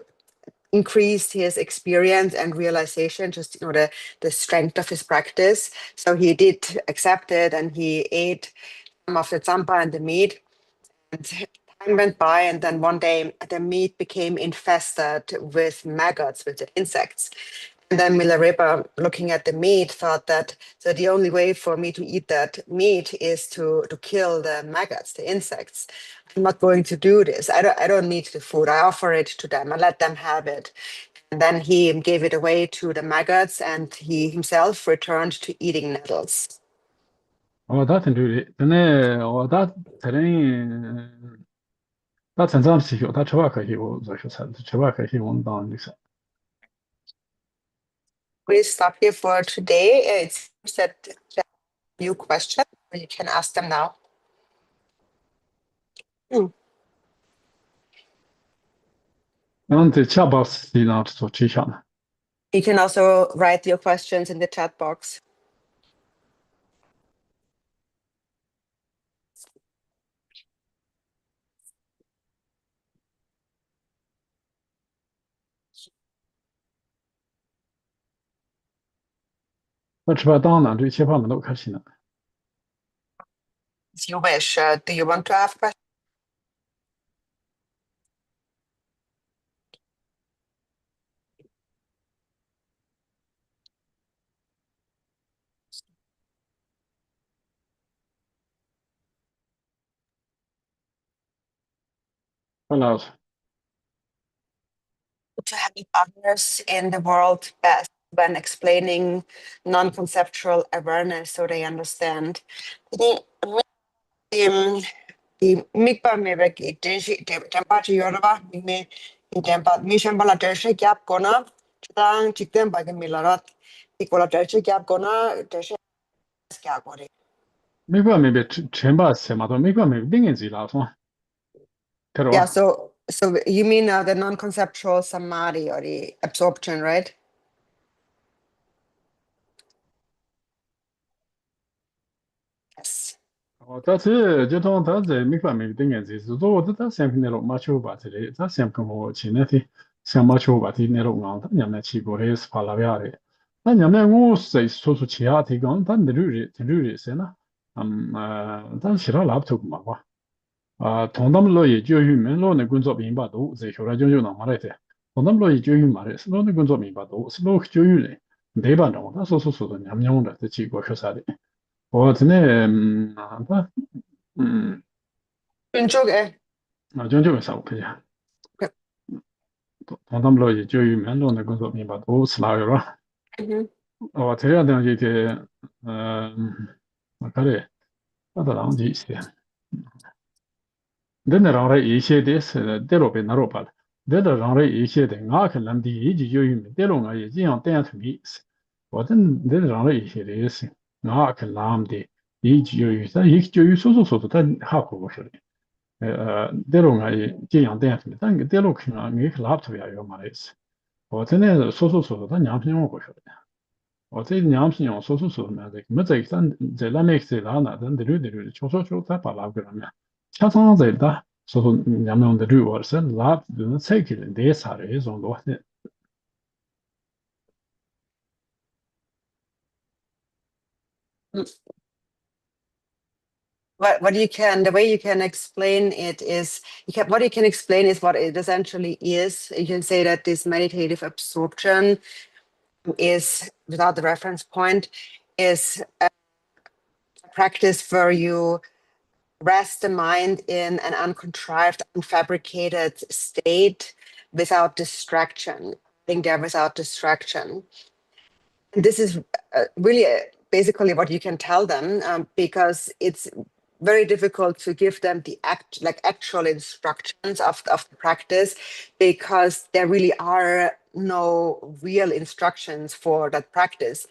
increased his experience and realization, just the strength of his practice. So he did accept it, and he ate some of the tsampa and the meat. And time went by, and then one day the meat became infested with maggots, with the insects. And then Milarepa, looking at the meat, thought that so the only way for me to eat that meat is to kill the maggots, the insects. I'm not going to do this. I don't need the food. I offer it to them. I let them have it. And then he gave it away to the maggots, and he himself returned to eating nettles. 다 텐두리 근데 다 다른 다 전담시켜 다 저와카히고 저셔서 저와카히고 당리서 We stop here for today. It seems that there are a few questions. You can ask them now. 근데 차바스이나 또 지샤나 You can also write your questions in the chat box. As you wish. Do you want to have questions? Hello. To help others in the world best when explaining non-conceptual awareness so they understand. I mikpa mebe ki tenshi tempa chi yorba me I tempa mi shambala tenshi kyap kona chang chikten ba ke milarat ikola tenshi kyap kona tenshi kya kore. Yeah, so you mean the non-conceptual samadhi or the absorption, right? Yes. That's just on that make me think is so that same nero macho battery, that same como chineti, some macho batty nero mount, Yamachi Gores Palaviare. And Yaman say so to chiati gone, then the Luri Sena. Then she lap to Mawa. Tondam Loy, Joe Human, Lone Guns of Imbado, the Horajon Marete. Tondam Loy, Joe Humaris, Lone Guns of Imbado, Sloke Joule. Debano, that's also so the Yamyon, the Chico Shosari. Junchuge. 전적을 싸고 그냥 동담로 이제 면도는 그거 미바 오 슬라요라 제가 되는 이게 그래 나도 나온지 있어요 내내랑에 이些데스 데로베 나로발 내내랑에 이些데 나큰 남디 이지 요유면 데로가 이제 양 때야 투비 어떤 내내랑에 이些데스 나큰 남디 이지 요유사 이지 요유 소소소도 다 하고 보셔요 대로가 제양 대한테 단 대로 그냥 이 랍탑이야 요 말이지. 어제는 소소소도 다 냠신용 거셔. 어제 냠신용 소소소는 데 뭐자 일단 이제 라멕스라나 단들들을 초소초 다 발라 그러면 차상자다 소소 냠용의 류어서 랍는 세기는 대사를 정도 해. The way you can explain it is, what you can explain is what it essentially is. You can say that this meditative absorption is, without the reference point, is a practice where you rest the mind in an uncontrived, unfabricated state without distraction, being there without distraction. And this is really basically what you can tell them, because it's very difficult to give them the actual instructions of the practice, because there really are no real instructions for that practice.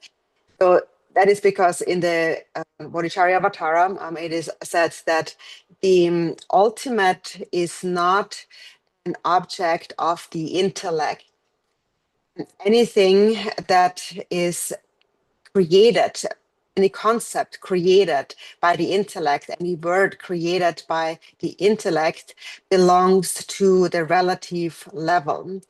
So that is because in the Bodhicharyavatara, it is said that the ultimate is not an object of the intellect. Anything that is created, any concept created by the intellect, any word created by the intellect belongs to the relative level.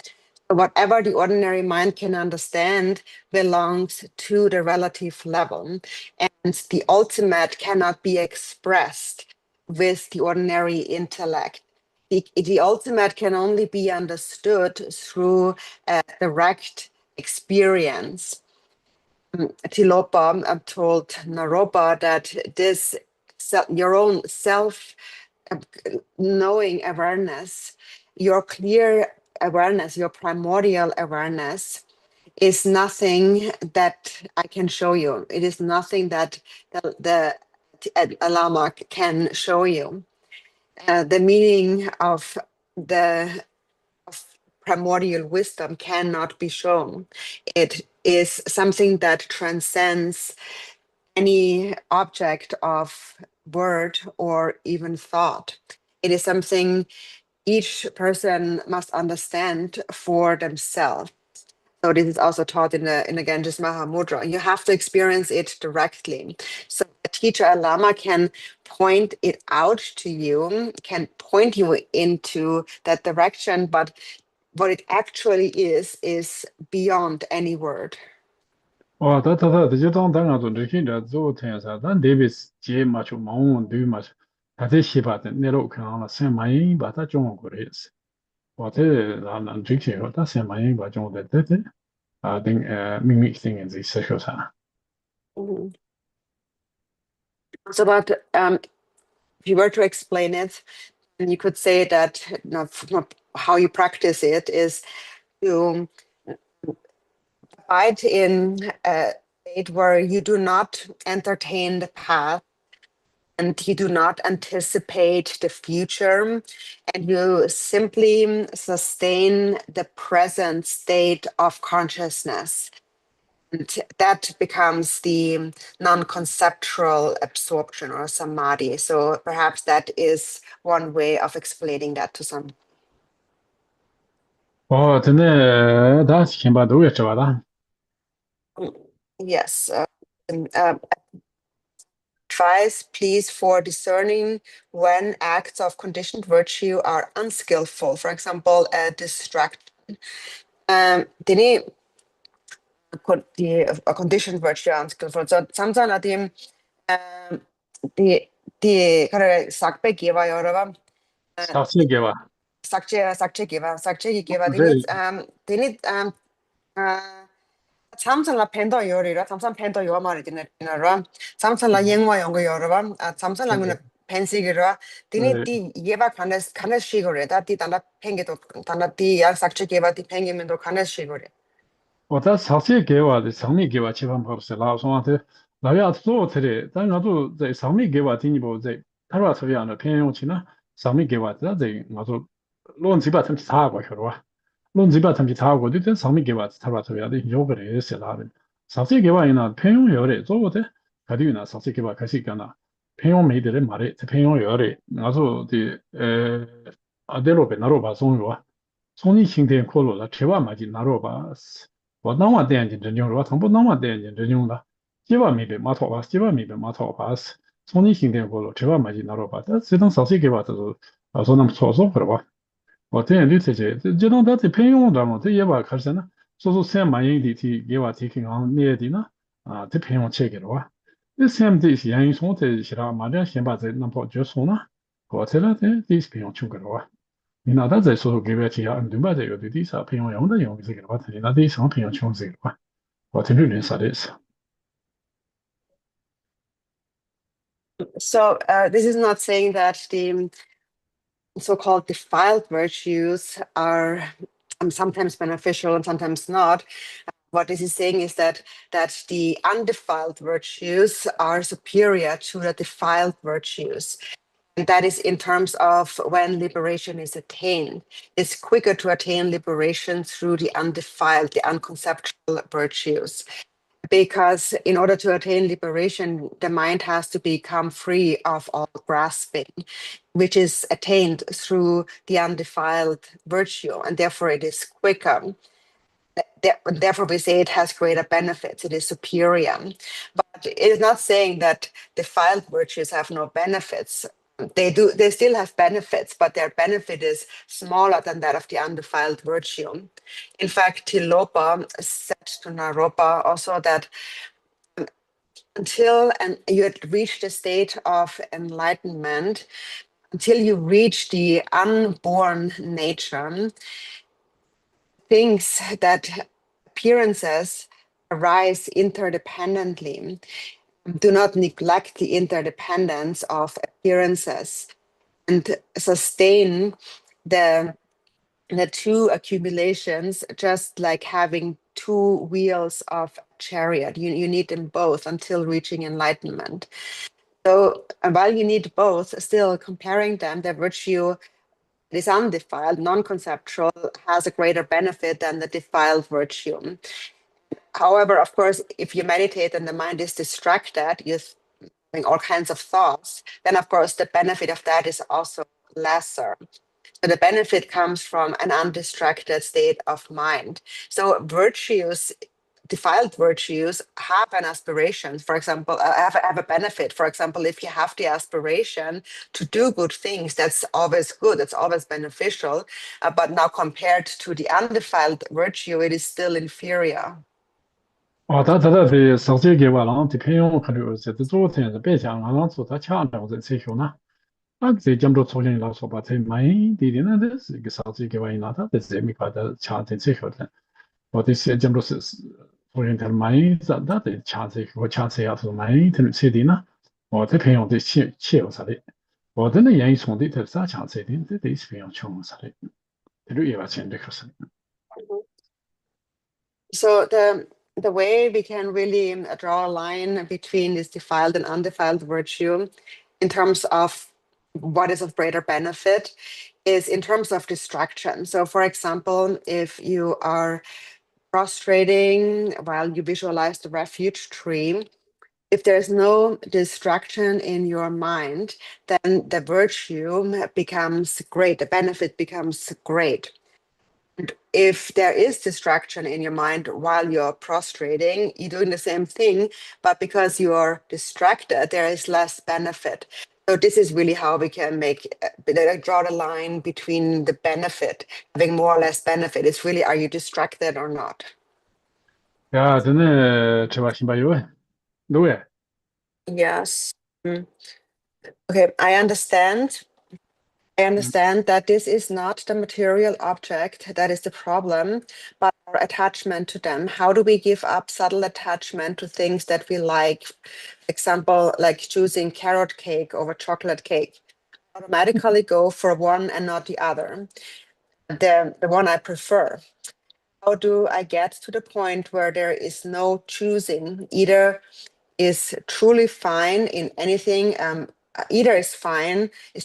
Whatever the ordinary mind can understand belongs to the relative level, and the ultimate cannot be expressed with the ordinary intellect. The ultimate can only be understood through direct experience. Tilopa told Naropa that this your own self knowing awareness, your clear awareness, your primordial awareness is nothing that I can show you. It is nothing that the Lama can show you. The meaning of the primordial wisdom cannot be shown. It is something that transcends any object of word or even thought. It is something each person must understand for themselves. So this is also taught in the Ganges Mahamudra. You have to experience it directly. So a teacher, a lama, can point it out to you, can point you into that direction, but what it actually is beyond any word. 저 당가도 느낀다. 저 태야사. 난 데비스 제 마초 마운 두 마초. 다들 시바데 내로 그냥 세마이 바다 좀 그랬어. 와테 나는 느끼요. 다 세마이 바 정도 됐대. I think mimic thing in this situation. Mhm. So, but if you were to explain it, then you could say that how you practice it is to abide in a state where you do not entertain the past and you do not anticipate the future, and you simply sustain the present state of consciousness. And that becomes the non-conceptual absorption or samadhi. So perhaps that is one way of explaining that to some. 근데 다 시킨 바도 왜 저러다? Yes. Advice, please, for discerning when acts of conditioned virtue are unskillful. For example, a distraction. Dini a conditioned virtue unskillful. So sometimes the kare sakpe giva yorova 사실 개와. sakche giva 네. dini samsala pendo yorira samsala pendo yo mari dinara samsala yengwa yongo yorova samsala nguna pensigira dini di yeba kanes shigore da di dana pengedo dana di ya sakche giva di pengemendo kanes shigore. 我在 사실 개와 성리 개와 지방 법세 라송한테 나야 또 틀에 단 나도 제 성리 개와 뒤니보 제 타라 소리하는 편용치나 성리 개와 제 나도 론지바 탐지 사고 그러와 론지바 탐지 사고 뒤든 성리 개와 타라 소리하는 요거를 했어라는 사실 개와이나 편용열에 저거데 가디나 사실 개와 같이 가나 편용 메이들의 말에 편용열에 나도 뒤에 아데로베 나로 봐송요와 손이 신대 콜로라 제와 맞이 나로 봐我当晚电影真用，我从不当晚电影真用了，几万米被马头吧，几万米被马头吧是，从你新店过了，几万米拿了吧，但这等少些给吧，就是说那么操作是吧？我电影里这些，这当他这偏用的嘛，这也吧开始呢，说3万元的提给我提供行业的呢，这偏用切给了吧？这3这些人从这些啦，马上先把这那跑就说呢，我这了这是偏用穷给了吧？ 나다 제 소소 개별티야 안든바 제 요디디 사 평용 영다 영이 세 개로 같으니 나디 성 평용 총 세 개로 봐. 같은 류는 사례스. So this is not saying that the so-called defiled virtues are sometimes beneficial and sometimes not. what this is saying is that the undefiled virtues are superior to the defiled virtues. And that is in terms of when liberation is attained. It's quicker to attain liberation through the undefiled, the unconceptual virtues. Because in order to attain liberation, the mind has to become free of all grasping, which is attained through the undefiled virtue, and therefore it is quicker. Therefore, we say it has greater benefits, it is superior. But it is not saying that defiled virtues have no benefits. They still have benefits, but their benefit is smaller than that of the undefiled virtue. In fact, Tilopa said to Naropa also that until you had reached the state of enlightenment, until you reach the unborn nature, things that appearances arise interdependently. Do not neglect the interdependence of appearances and sustain the two accumulations, just like having two wheels of a chariot. You need them both until reaching enlightenment. So while you need both, still comparing them, the virtue that is undefiled, non-conceptual, has a greater benefit than the defiled virtue. However, of course, if you meditate and the mind is distracted, you're having all kinds of thoughts, then of course the benefit of that is also lesser. So the benefit comes from an undistracted state of mind. So virtues, defiled virtues, have an aspiration. For example, have a benefit. For example, if you have the aspiration to do good things, that's always good. That's always beneficial. But now compared to the undefiled virtue, it is still inferior. 哦，他手机给我了，这朋友可能是昨天是白天晚上做他抢了，我在车上呢。啊，这讲着出现了说把这买的呢，这是一个手机给我一拿，他在这没搞的抢在车后头，我的是讲着是出现他买这他在抢这我抢车后头买他的车的呢，我这朋友的钱啥的，我的那愿意从的他啥抢车的，这是朋友穷啥的，他就也把钱的可是。So the way we can really draw a line between this defiled and undefiled virtue in terms of what is of greater benefit is in terms of distraction. So for example, if you are prostrating while you visualize the refuge tree, if there's no distraction in your mind, then the virtue becomes great, the benefit becomes great. If there is distraction in your mind while you're prostrating, you're doing the same thing, but because you're distracted, there is less benefit. So this is really how we can draw the line between the benefit, having more or less benefit. It's really, are you distracted or not? 야, 전에 제가 신발요. 누구야? Yes. Okay, I understand. I understand that this is not the material object that is the problem, but our attachment to them. How do we give up subtle attachment to things that we like? For example, like choosing carrot cake over chocolate cake. Automatically go for one and not the other. The one I prefer. How do I get to the point where there is no choosing? Either is truly fine in anything, either is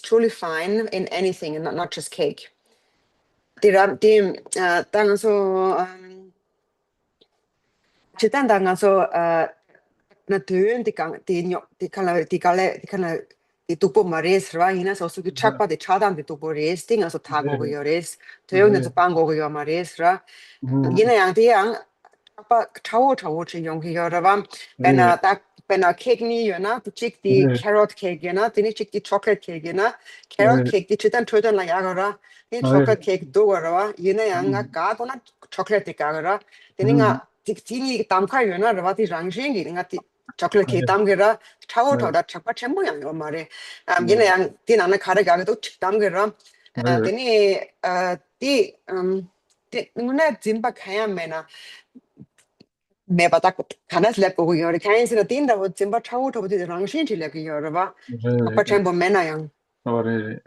truly fine in anything and not just cake. 당에서 일단 당에서 na tuön di tupo mares ra ina so su chakpa de chadam de tupo res ting so thago go yores tuön de pango go mares ra ina yang de yang chakpa chawo che yong ki yora bam bena tak bena cake ni yona tu chik di carrot cake yona tini chik di chocolate cake yona carrot cake di chitan chodan la yagora ni chocolate cake do gora ina yang ga ko na chocolate ka gora tini nga tini tamkha yona ra ti rangshin gi nga ti chocolate cake tamgera chawo thoda chakpa chembo yang yo mare ina yang tin ana khare ga to tamgera tini ti nuna jimba khaya mena 매바 딱 가나스 랩고 요리 카인스나 딘다고 짐바 차우토부 랑신 질레기 요르바 아빠 쳔보 매나양 그래.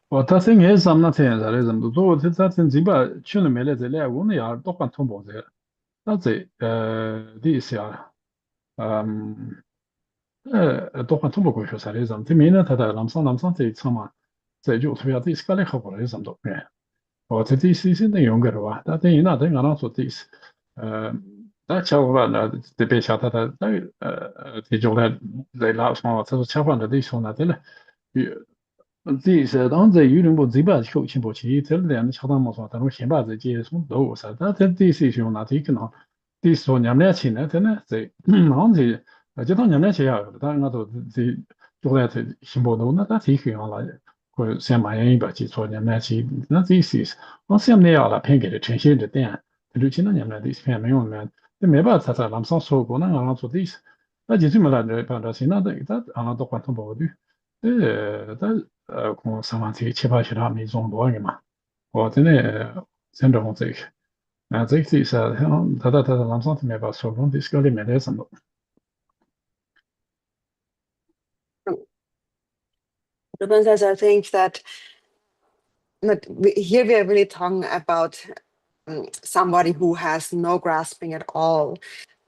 어, 생애 삼나 생에 잘해 좀. 또 대사진 집아 추는 매래들래 오늘 야 똑같은 통보세. that's it. This year, 또한 통보 고쇼사를 좀 되면은 다다 남성 제 참아 제주 투야 디스칼레 하고를 좀도 예. 저 디스는 용거로 와. 다들 나도 가나 소 디스. 다 차고가 대비 샤타다 대조가 내 라스마 저 차반의 디소나들 디스 당제 유림보 지바 쇼침보치 들려는 차단모서 다로 신바지 제송 도사 다들 디스 쇼나 디크나 디스 냠내 치네 되네 제 나온지 제도 냠내 쳐야 다른 것도 제 조에 신보도 나다 디크야或者先买一把基础，你们去那这些，我想那样了，偏给的呈现的点，就其他你们的偏没用的，那没办法，他咱们上说过，那俺做的是，那就这么来的，把这些那的，他俺都管通包的，但跟上万七八十他没中多的嘛，我真的真正这个，这个是他咱们上没把说过的，是个里面的什么。Ruben says, I think that here we are really talking about somebody who has no grasping at all,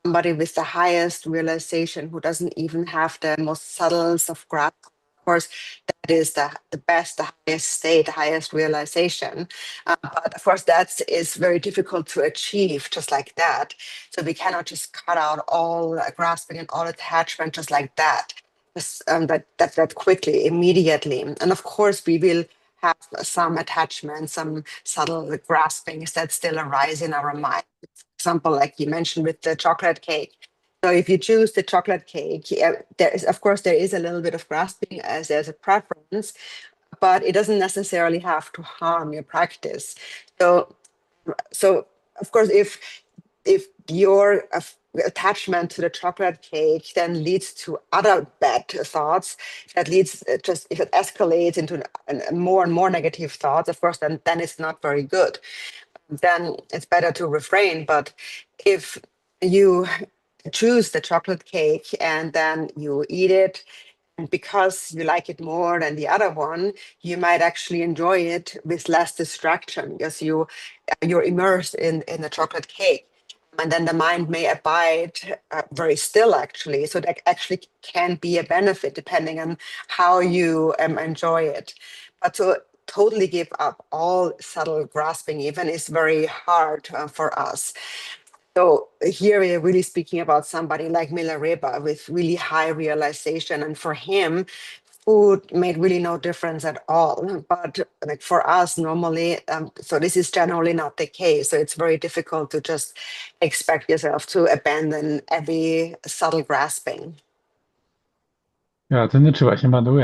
somebody with the highest realization who doesn't even have the most subtlest of grasp. Of course, that is the best, the highest state, the highest realization. But of course, that is very difficult to achieve just like that. So we cannot just cut out all grasping and all attachment just like that. That quickly, immediately. And of course, we will have some attachment, some subtle graspings that still arise in our mind. For example, like you mentioned with the chocolate cake. So if you choose the chocolate cake, there is, of course, there is a little bit of grasping as there's a preference, but it doesn't necessarily have to harm your practice. So of course, if your attachment to the chocolate cake then leads to other bad thoughts, that leads just if it escalates into more and more negative thoughts, of course, then it's not very good. Then it's better to refrain. But if you choose the chocolate cake and then you eat it, and because you like it more than the other one, you might actually enjoy it with less distraction because you're immersed in the chocolate cake. And then the mind may abide very still, actually. So that actually can be a benefit depending on how you enjoy it. But to totally give up all subtle grasping even is very hard for us. So here we are really speaking about somebody like Milarepa with really high realization. And for him, food made really no difference at all. But like for us normally, so this is generally not the case. So it's very difficult to just expect yourself to abandon every subtle grasping. 야, 듣는 거 신반도 왜?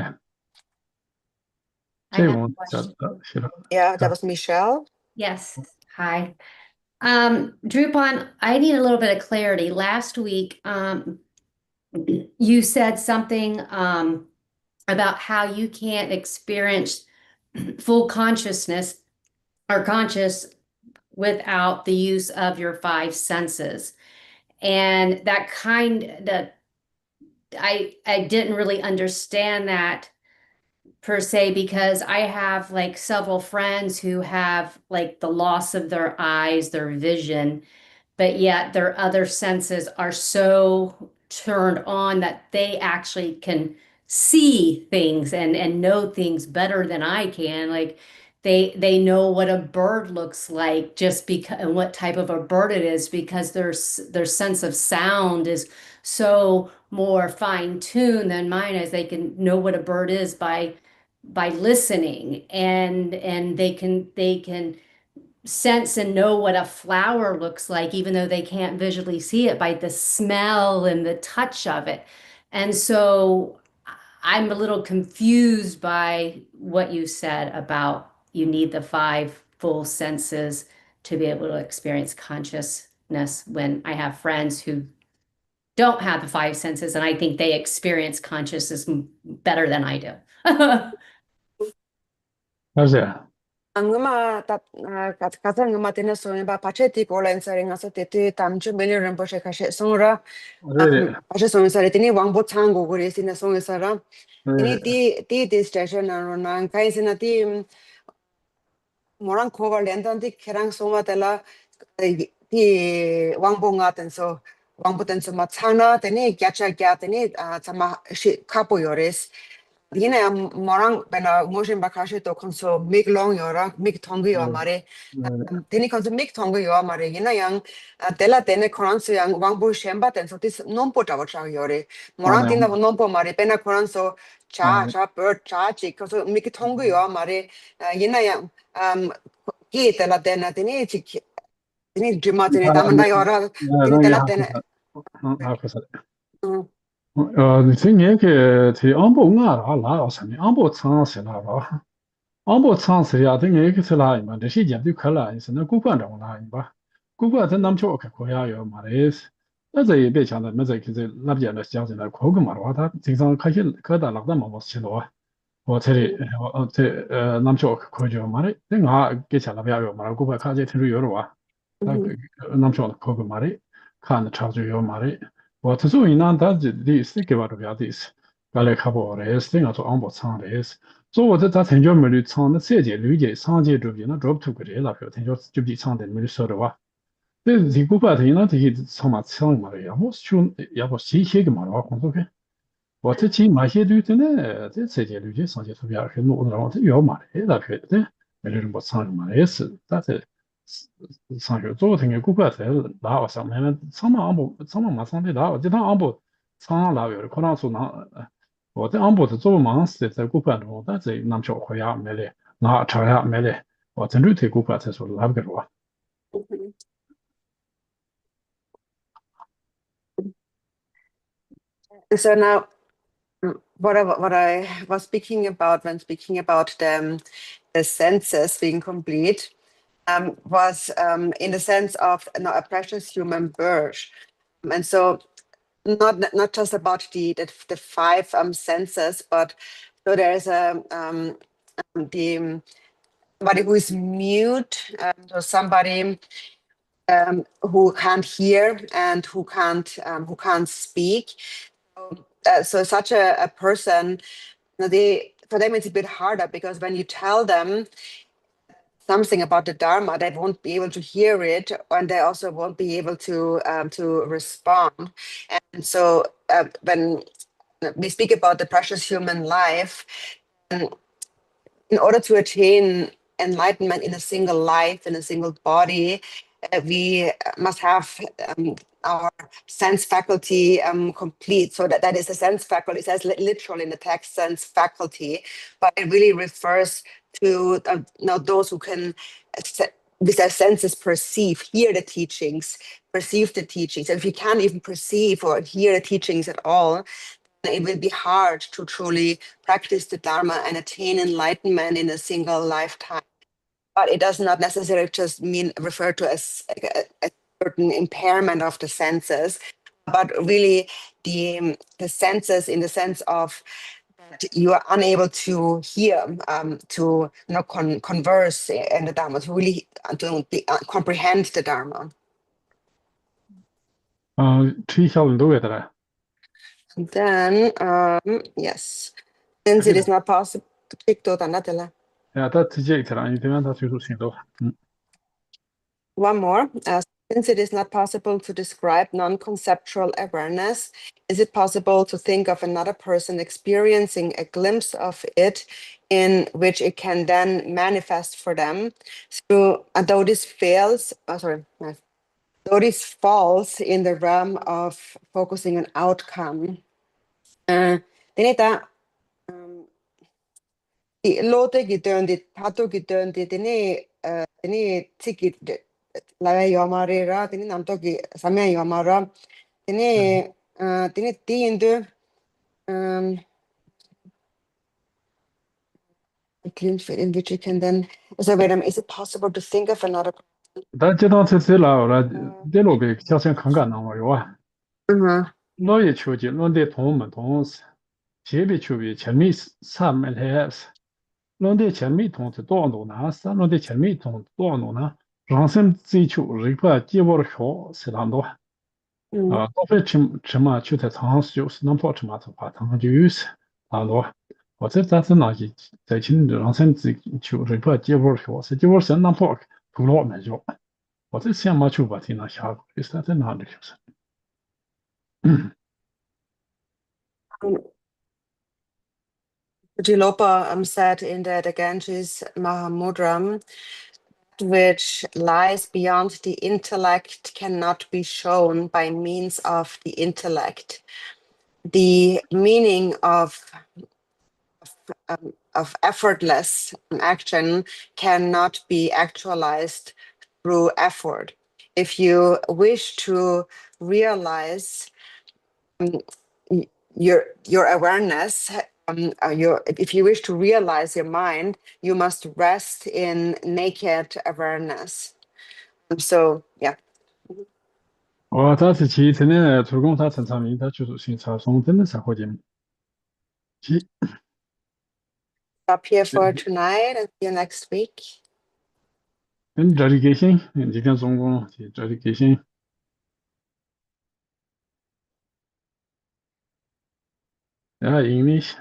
I have a 제공 question. 싫어. Yeah, that was Michelle. Yes, hi. Drupon, I need a little bit of clarity. Last week, you said something about how you can't experience full consciousness or conscious without the use of your five senses. And I didn't really understand that per se, because I have like several friends who have like the loss of their eyes, their vision, but yet their other senses are so turned on that they actually can see things and know things better than I can. Like they know what a bird looks like just because, and what type of a bird it is, because their sense of sound is so more fine-tuned than mine, as they can know what a bird is by listening, and they can sense and know what a flower looks like, even though they can't visually see it, by the smell and the touch of it. And so I'm a little confused by what you said about you need the five full senses to be able to experience consciousness, when I have friends who don't have the five senses, and I think they experience consciousness better than I do. 맞아요. Nguma kata nguma tena songa ba pache ti kolen sare ngasa te tamchu meni rinpoche kashe songra 네. pache songa sare tini wangbo chango gore sina songa sara 네. tini ti station na na kai sina ti morang koga lendan ti kerang songa tela 디 왕봉아 던서 왕보 던서 마 차나 되니 갸차갸 되니 자마 시 카포요레스 Yine morang bena ngoshin bakashi to konso mig long yora mig tongu yo mare teni konso mig tongu yo mare yina yang tela tene koranso yang wangbu shemba ten so tis nompo tawo cha yore morang tina nompo mare bena koranso cha bird cha chi konso mig tongu yo mare yina yang ki tela tena teni chi teni drima teni tamanda yora teni tela tene你听你个提安保俺啦啦什么安保仓是啦吧？安保仓是呀，等你个是啦嘛，这些年都看了，是那古管着啦吧？古管在南桥看可呀有嘛的是，那这也别讲了，那这个这那边的乡亲来考个嘛的话，他经常开些可大那个嘛么去了，我这里这南桥考着嘛的，那俺给钱了不要有嘛，古管看这听说有了哇，那南桥考个嘛的，看的差就有嘛的。我这种人他这历史给我这边历史，原来看不来，是那做安保仓的是，所以我这参加没的仓，那三届、六届、上届这边那找不出个来了，参加就比仓的没的说的话，这这古巴的那这些仓嘛仓嘛的，要不谁写个嘛的话工作看，我这起码些对的呢，这三届、六届、上届这边很多的话，这要嘛的那片的，没得人不仓嘛也是，但是。上学做挺个古怪才拿我上面那上嘛安保上嘛马上的拿我这趟安保上拿有可能说拿我这安保是做忙是在古怪中，但是拿小回呀没嘞，拿车呀没嘞，我真正推古怪才说拿不个着。So now, what I was speaking about when speaking about the senses being complete was in the sense of a precious human birth, and so not just about the five senses, but so there's the somebody who is mute, so somebody who can't hear and who can't speak. So such a person, for them it's a bit harder because when you tell them something about the Dharma, they won't be able to hear it, and they also won't be able to respond. And so when we speak about the precious human life, in order to attain enlightenment in a single life, in a single body, we must have our sense faculty complete. So that is a sense faculty. It says literally in the text, sense faculty, but it really refers to those who can, with their senses, hear the teachings, perceive the teachings. And if you can't even perceive or hear the teachings at all, it will be hard to truly practice the Dharma and attain enlightenment in a single lifetime. But it does not necessarily just refer to as a certain impairment of the senses, but really the senses in the sense of that you are unable to hear, to converse in the Dharma, to really comprehend the Dharma. 吃一下子都给他了。 Then, yes, since it is not possible to pick those another. Yeah, that is it. One more. Since it is not possible to describe non-conceptual awareness, is it possible to think of another person experiencing a glimpse of it in which it can then manifest for them? So, though this though this falls in the realm of focusing on outcome, lote gidöndi, pato gidöndi, tini tiki laya yomarera, tini namtoki samya yomara, tini tindu, a glimpse in which you can then, so wait a minute, is it possible to think of another? 但这当时了了，这路给小心看看那么有啊。老爷求的，老的同门同事，前边求的前面三门来是，老的前面同是多少呢？是老的前面同多少呢？人生追求一个结果的好是很多。多费什么就在长就是能跑什么的话，长就是很多。我这但是那些在亲人生追求一个结果的好，是结果是能跑。 不老难教， What is Yamachu Batina Shaku? Is that an 100%? Jilopa said in the Ganges Mahamudram, which lies beyond the intellect cannot be shown by means of the intellect. The meaning of effortless action cannot be actualized through effort. If you wish to realize your awareness, if you wish to realize your mind, you must rest in naked awareness. So yeah. 他是其成的土公他陈长明他就是新茶松真的生活节目。Stop here for tonight and see you next week. 这里给信，今天中共这里给信。English.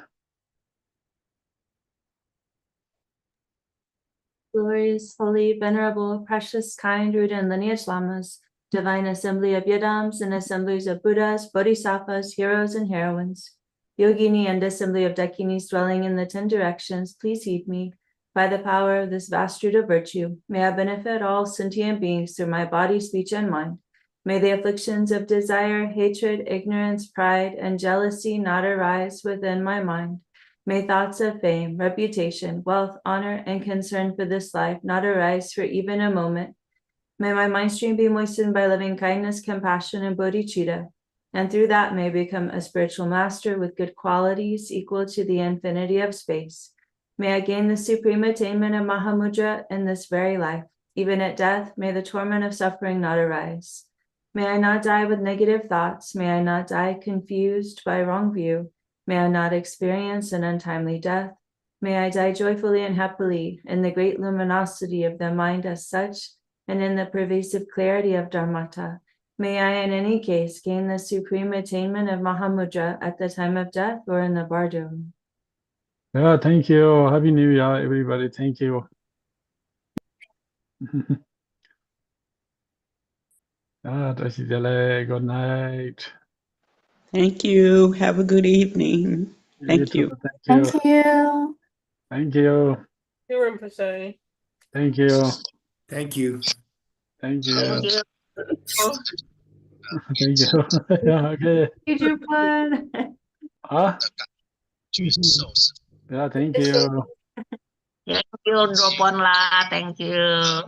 Glorious, holy, venerable, precious, kind, root, and lineage lamas, divine assembly of yidams and assemblies of Buddhas, Bodhisattvas, heroes, and heroines, yogini and assembly of dakinis dwelling in the 10 directions, please heed me. By the power of this vast root of virtue, may I benefit all sentient beings through my body, speech, and mind. May the afflictions of desire, hatred, ignorance, pride, and jealousy not arise within my mind. May thoughts of fame, reputation, wealth, honor, and concern for this life not arise for even a moment. May my mind stream be moistened by loving kindness, compassion, and bodhicitta, and through that may become a spiritual master with good qualities equal to the infinity of space. May I gain the supreme attainment of Mahamudra in this very life. Even at death, may the torment of suffering not arise. May I not die with negative thoughts. May I not die confused by wrong view. May I not experience an untimely death. May I die joyfully and happily in the great luminosity of the mind as such, and in the pervasive clarity of Dharmata. May I in any case gain the supreme attainment of Mahamudra at the time of death or in the bardo. Yeah, thank you. Happy New Year, everybody. Thank you. Good night. Thank you. Have a good evening. Thank you. Thank you. Thank you. Thank you. Thank you. Thank you. Thank you. Thank you. Yeah, okay. Did you fun? Yeah, thank you. Thank you, Doponla. Thank you.